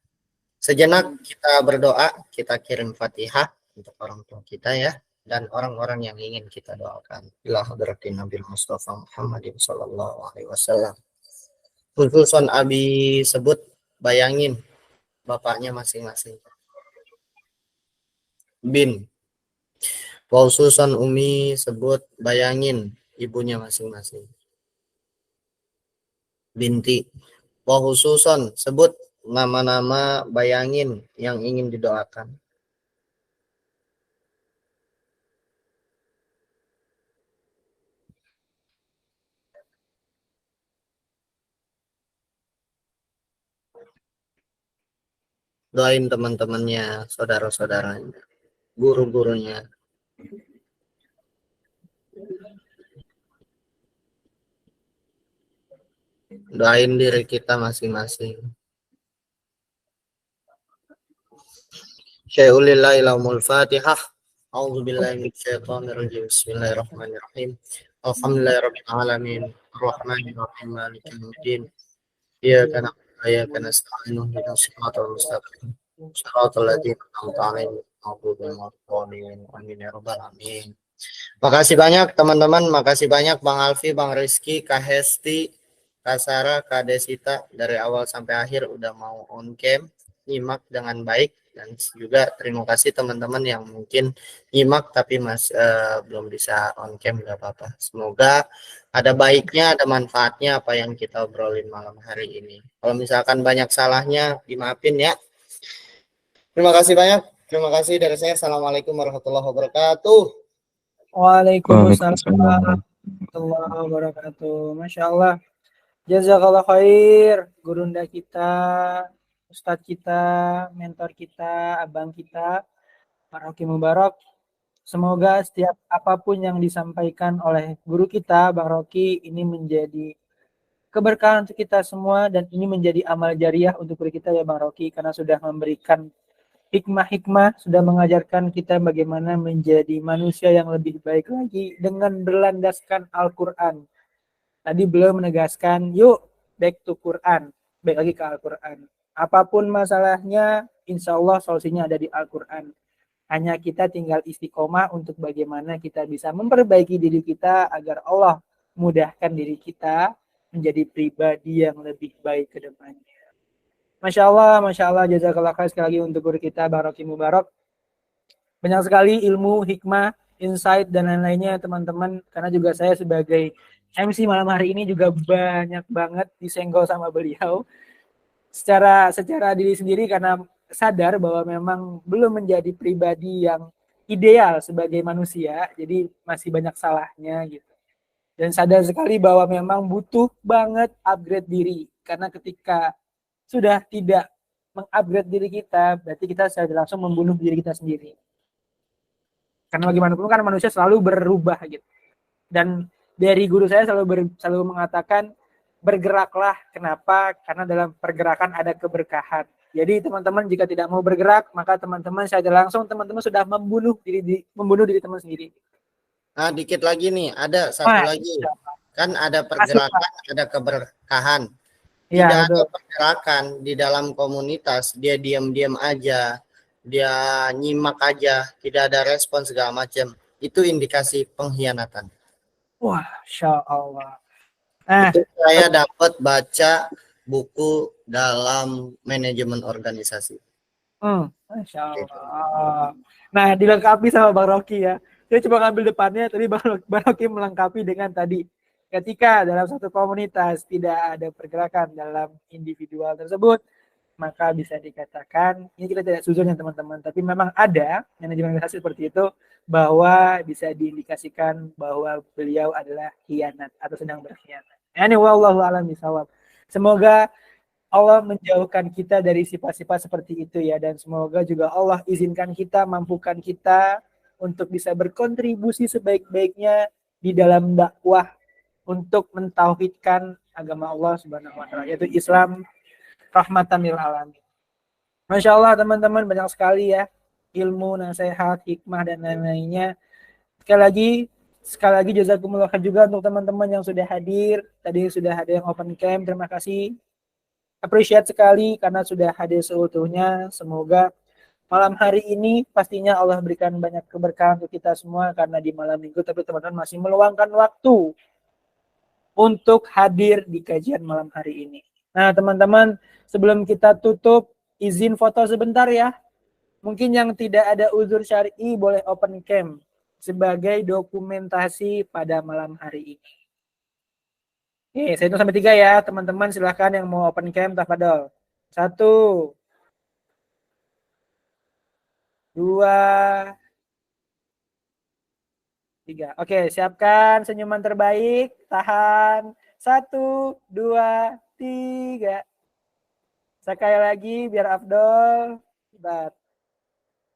Sejenak kita berdoa, kita kirim Fatihah untuk orang tua kita ya, dan orang-orang yang ingin kita doakan. Ila hadratin Nabi Mustafa Muhammadin sallallahu alaihi wasallam. Khususan Abi sebut, bayangin bapaknya masing-masing. Bin. Khususan Umi sebut, bayangin ibunya masing-masing. Binti. Wa khususon, sebut nama-nama bayangin yang ingin didoakan. Doain teman-temannya, saudara-saudaranya, guru-gurunya. Doain diri kita masing-masing. Syai'ulillahi lahumul fatihah. A'udzubillahi minasyaitonirrajim. Bismillahirrahmanirrahim. Alhamdulillahirabbil alamin. Arrahmanirrahim. Maliki yaumiddin. Iyyaka na'budu wa iyyaka nasta'in. Ihdinas siratal mustaqim. Shiratal ladzina an'amta 'alaihim ghairil maghdubi 'alaihim amin ya rabbal alamin. Makasih banyak teman-teman, makasih banyak Bang Alfi, Bang Rizky, Kak Hesti, Kak Sarah, Kak Desita dari awal sampai akhir udah mau on cam, nyimak dengan baik. Dan juga terima kasih teman-teman yang mungkin nyimak tapi belum bisa on cam, nggak apa-apa. Semoga ada baiknya, ada manfaatnya apa yang kita obrolin malam hari ini. Kalau misalkan banyak salahnya, dimaafin ya. Terima kasih banyak. Terima kasih dari saya. Assalamualaikum warahmatullahi wabarakatuh. Waalaikumsalam warahmatullahi wabarakatuh. Masya Allah. Jazakallah khair, gurunda kita, ustadz kita, mentor kita, abang kita, Pak Rocky Mubarak. Semoga setiap apapun yang disampaikan oleh guru kita, Bang Rocky, ini menjadi keberkahan untuk kita semua dan ini menjadi amal jariah untuk guru kita ya Bang Rocky, karena sudah memberikan hikmah-hikmah, sudah mengajarkan kita bagaimana menjadi manusia yang lebih baik lagi dengan berlandaskan Al-Quran. Tadi beliau menegaskan, yuk back to Quran, baik lagi ke Al-Quran. Apapun masalahnya, insya Allah solusinya ada di Al-Quran. Hanya kita tinggal istiqomah untuk bagaimana kita bisa memperbaiki diri kita agar Allah mudahkan diri kita menjadi pribadi yang lebih baik ke depannya. Masya Allah, jazakallah khair sekali lagi untuk guru kita, Bang Rocky Mubarak. Banyak sekali ilmu, hikmah, insight, dan lain-lainnya teman-teman. Karena juga saya sebagai MC malam hari ini juga banyak banget disenggol sama beliau. Secara diri sendiri karena sadar bahwa memang belum menjadi pribadi yang ideal sebagai manusia. Jadi masih banyak salahnya gitu. Dan sadar sekali bahwa memang butuh banget upgrade diri. Karena ketika sudah tidak mengupgrade diri kita, berarti kita secara langsung membunuh diri kita sendiri. Karena bagaimanapun kan manusia selalu berubah gitu. Dan dari guru saya selalu mengatakan bergeraklah. Kenapa? Karena dalam pergerakan ada keberkahan. Jadi teman-teman jika tidak mau bergerak, maka teman-teman secara langsung teman-teman sudah membunuh diri teman sendiri. Nah, dikit lagi nih, ada satu lagi. Kan ada pergerakan, ada keberkahan. Tidak ada pergerakan di dalam komunitas, dia diam-diam aja, dia nyimak aja, tidak ada respon segala macam. Itu indikasi pengkhianatan. Wah, Insya Allah. Nah, itu saya dapat baca buku dalam manajemen organisasi. Masya Allah. Nah, dilengkapi sama Bang Rocky ya. Saya coba ngambil depannya, tadi Bang Rocky melengkapi dengan tadi. Ketika dalam satu komunitas tidak ada pergerakan dalam individual tersebut, maka bisa dikatakan, ini kita tidak suzon ya teman-teman, tapi memang ada manajemen organisasi seperti itu, bahwa bisa diindikasikan bahwa beliau adalah khianat atau sedang berkhianat. Ini wallahu a'lam bishawab. Semoga Allah menjauhkan kita dari sifat-sifat seperti itu ya, dan semoga juga Allah izinkan kita, mampukan kita untuk bisa berkontribusi sebaik-baiknya di dalam dakwah untuk mentauhidkan agama Allah Subhanahu wa taala, yaitu Islam rahmatan lil alamin. Masya Allah teman-teman, banyak sekali ya ilmu, nasihat, hikmah dan lain-lainnya. Sekali lagi jazakumullah khair juga untuk teman-teman yang sudah hadir. Tadi sudah ada yang open cam, terima kasih. Appreciate sekali karena sudah hadir seutuhnya. Semoga malam hari ini pastinya Allah berikan banyak keberkahan untuk kita semua, karena di malam minggu tapi teman-teman masih meluangkan waktu untuk hadir di kajian malam hari ini. Nah teman-teman, sebelum kita tutup, izin foto sebentar ya. Mungkin yang tidak ada uzur syar'i boleh open cam. sebagai dokumentasi pada malam hari ini. Oke, saya hitung sampai 3 ya, teman-teman silahkan yang mau open cam, tafadhol. 1, 2, 3. Oke, siapkan senyuman terbaik, tahan. 1, 2, 3. Sekali lagi biar Afdol. Sebentar.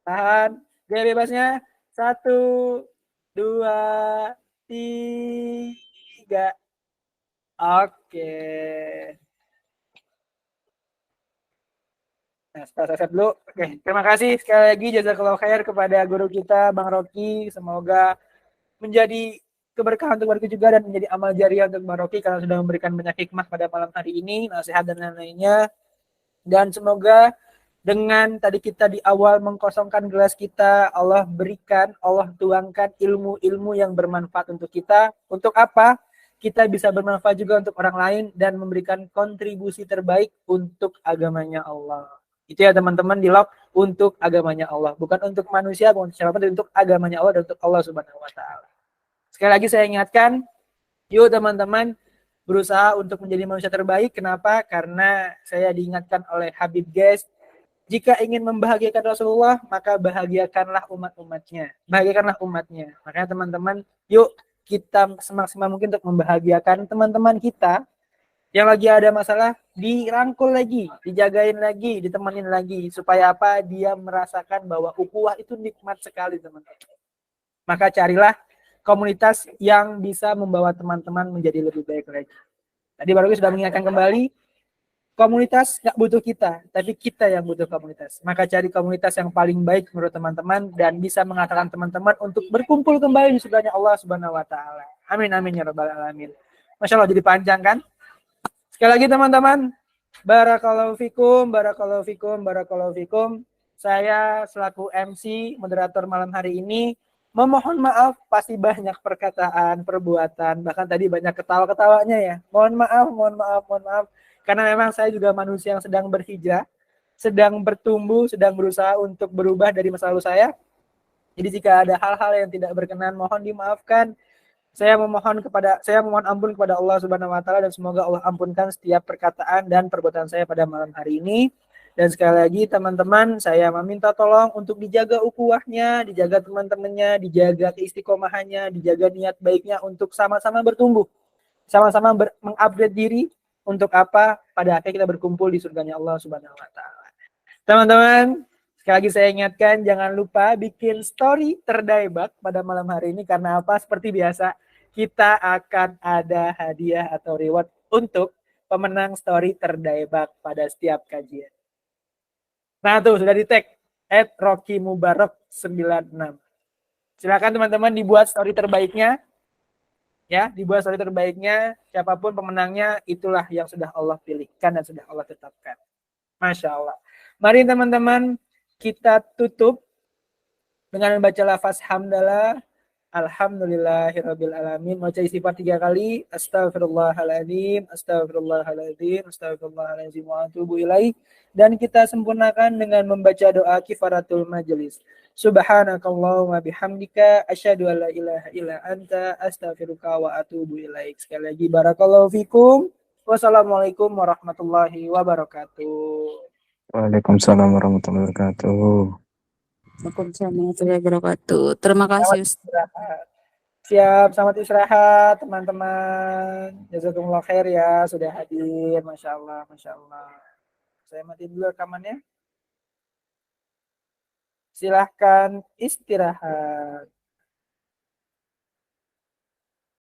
Tahan. Gaya bebasnya. 1, 2, 3. Oke. Nah, setelah saya dulu. Oke, terima kasih sekali lagi jazakallahu khair kepada guru kita Bang Rocky. Semoga menjadi keberkahan untuk warga juga dan menjadi amal jariah untuk Bang Rocky karena sudah memberikan banyak hikmah pada malam hari ini, nasihat dan lain-lainnya. Dan semoga dengan tadi kita di awal mengkosongkan gelas kita, Allah berikan, Allah tuangkan ilmu-ilmu yang bermanfaat untuk kita. Untuk apa? Kita bisa bermanfaat juga untuk orang lain dan memberikan kontribusi terbaik untuk agamanya Allah. Itu ya teman-teman, di lock untuk agamanya Allah. Bukan untuk manusia, bukan untuk siapa, tapi untuk agamanya Allah dan untuk Allah Subhanahu wa Ta'ala. Sekali lagi saya ingatkan, yuk teman-teman berusaha untuk menjadi manusia terbaik. Kenapa? Karena saya diingatkan oleh Habib guys, jika ingin membahagiakan Rasulullah, maka bahagiakanlah umat-umatnya. Bahagiakanlah umatnya. Makanya teman-teman, yuk kita semaksimal mungkin untuk membahagiakan teman-teman kita yang lagi ada masalah, dirangkul lagi, dijagain lagi, ditemenin lagi. Supaya apa? Dia merasakan bahwa ukhuwah itu nikmat sekali teman-teman. Maka carilah komunitas yang bisa membawa teman-teman menjadi lebih baik lagi. Tadi baru sudah mengingatkan kembali, komunitas nggak butuh kita, tapi kita yang butuh komunitas. Maka cari komunitas yang paling baik menurut teman-teman dan bisa mengatakan teman-teman untuk berkumpul kembali di surganya Allah Subhanahu wa Ta'ala. Amin amin ya rabbal alamin. Masya Allah, jadi panjang kan? Sekali lagi teman-teman, barakallahu fikum, barakallahu fikum, barakallahu fikum. Saya selaku MC moderator malam hari ini memohon maaf, pasti banyak perkataan, perbuatan, bahkan tadi banyak ketawa-ketawanya ya. Mohon maaf, mohon maaf, mohon maaf. Karena memang saya juga manusia yang sedang berhijrah, sedang bertumbuh, sedang berusaha untuk berubah dari masa lalu saya. Jadi jika ada hal-hal yang tidak berkenan, mohon dimaafkan. Saya mohon ampun kepada Allah Subhanahu wa Ta'ala dan semoga Allah ampunkan setiap perkataan dan perbuatan saya pada malam hari ini. Dan sekali lagi teman-teman, saya meminta tolong untuk dijaga ukhuwahnya, dijaga teman-temannya, dijaga keistiqomahannya, dijaga niat baiknya untuk sama-sama bertumbuh, sama-sama mengupgrade diri untuk apa? Pada akhirnya kita berkumpul di surganya Allah Subhanahu wa Ta'ala. Teman-teman, sekali lagi saya ingatkan, jangan lupa bikin story terdaibak pada malam hari ini. Karena apa? Seperti biasa, kita akan ada hadiah atau reward untuk pemenang story terdaibak pada setiap kajian. Nah tuh, sudah di-tag @RockyMubarak96. Silakan teman-teman dibuat story terbaiknya. Ya, dibuat story terbaiknya. Siapapun pemenangnya, itulah yang sudah Allah pilihkan dan sudah Allah tetapkan. Masya Allah. Mari teman-teman, kita tutup dengan membaca lafaz hamdalah, alhamdulillahirabbil alamin. Baca istighfar 3 kali, astagfirullahaladzim, astagfirullahaladzim, astagfirullahaladzim wa atubu ilaih. Dan kita sempurnakan dengan membaca doa kifaratul majelis. Subhanakallahumma bihamdika asyhadu an la ilaha illa anta astaghfiruka wa atubu ilaik. Sekali lagi barakallahu fikum. Wassalamualaikum warahmatullahi wabarakatuh. Waalaikumsalam warahmatullahi wabarakatuh. Waalaikumsalam warahmatullahi wabarakatuh. Terima kasih Ustaz. Siap, selamat istirahat teman-teman. Jazakumullah khair ya sudah hadir. Masya Allah, Masya Allah. Saya matiin dulu rekamannya. Silahkan istirahat.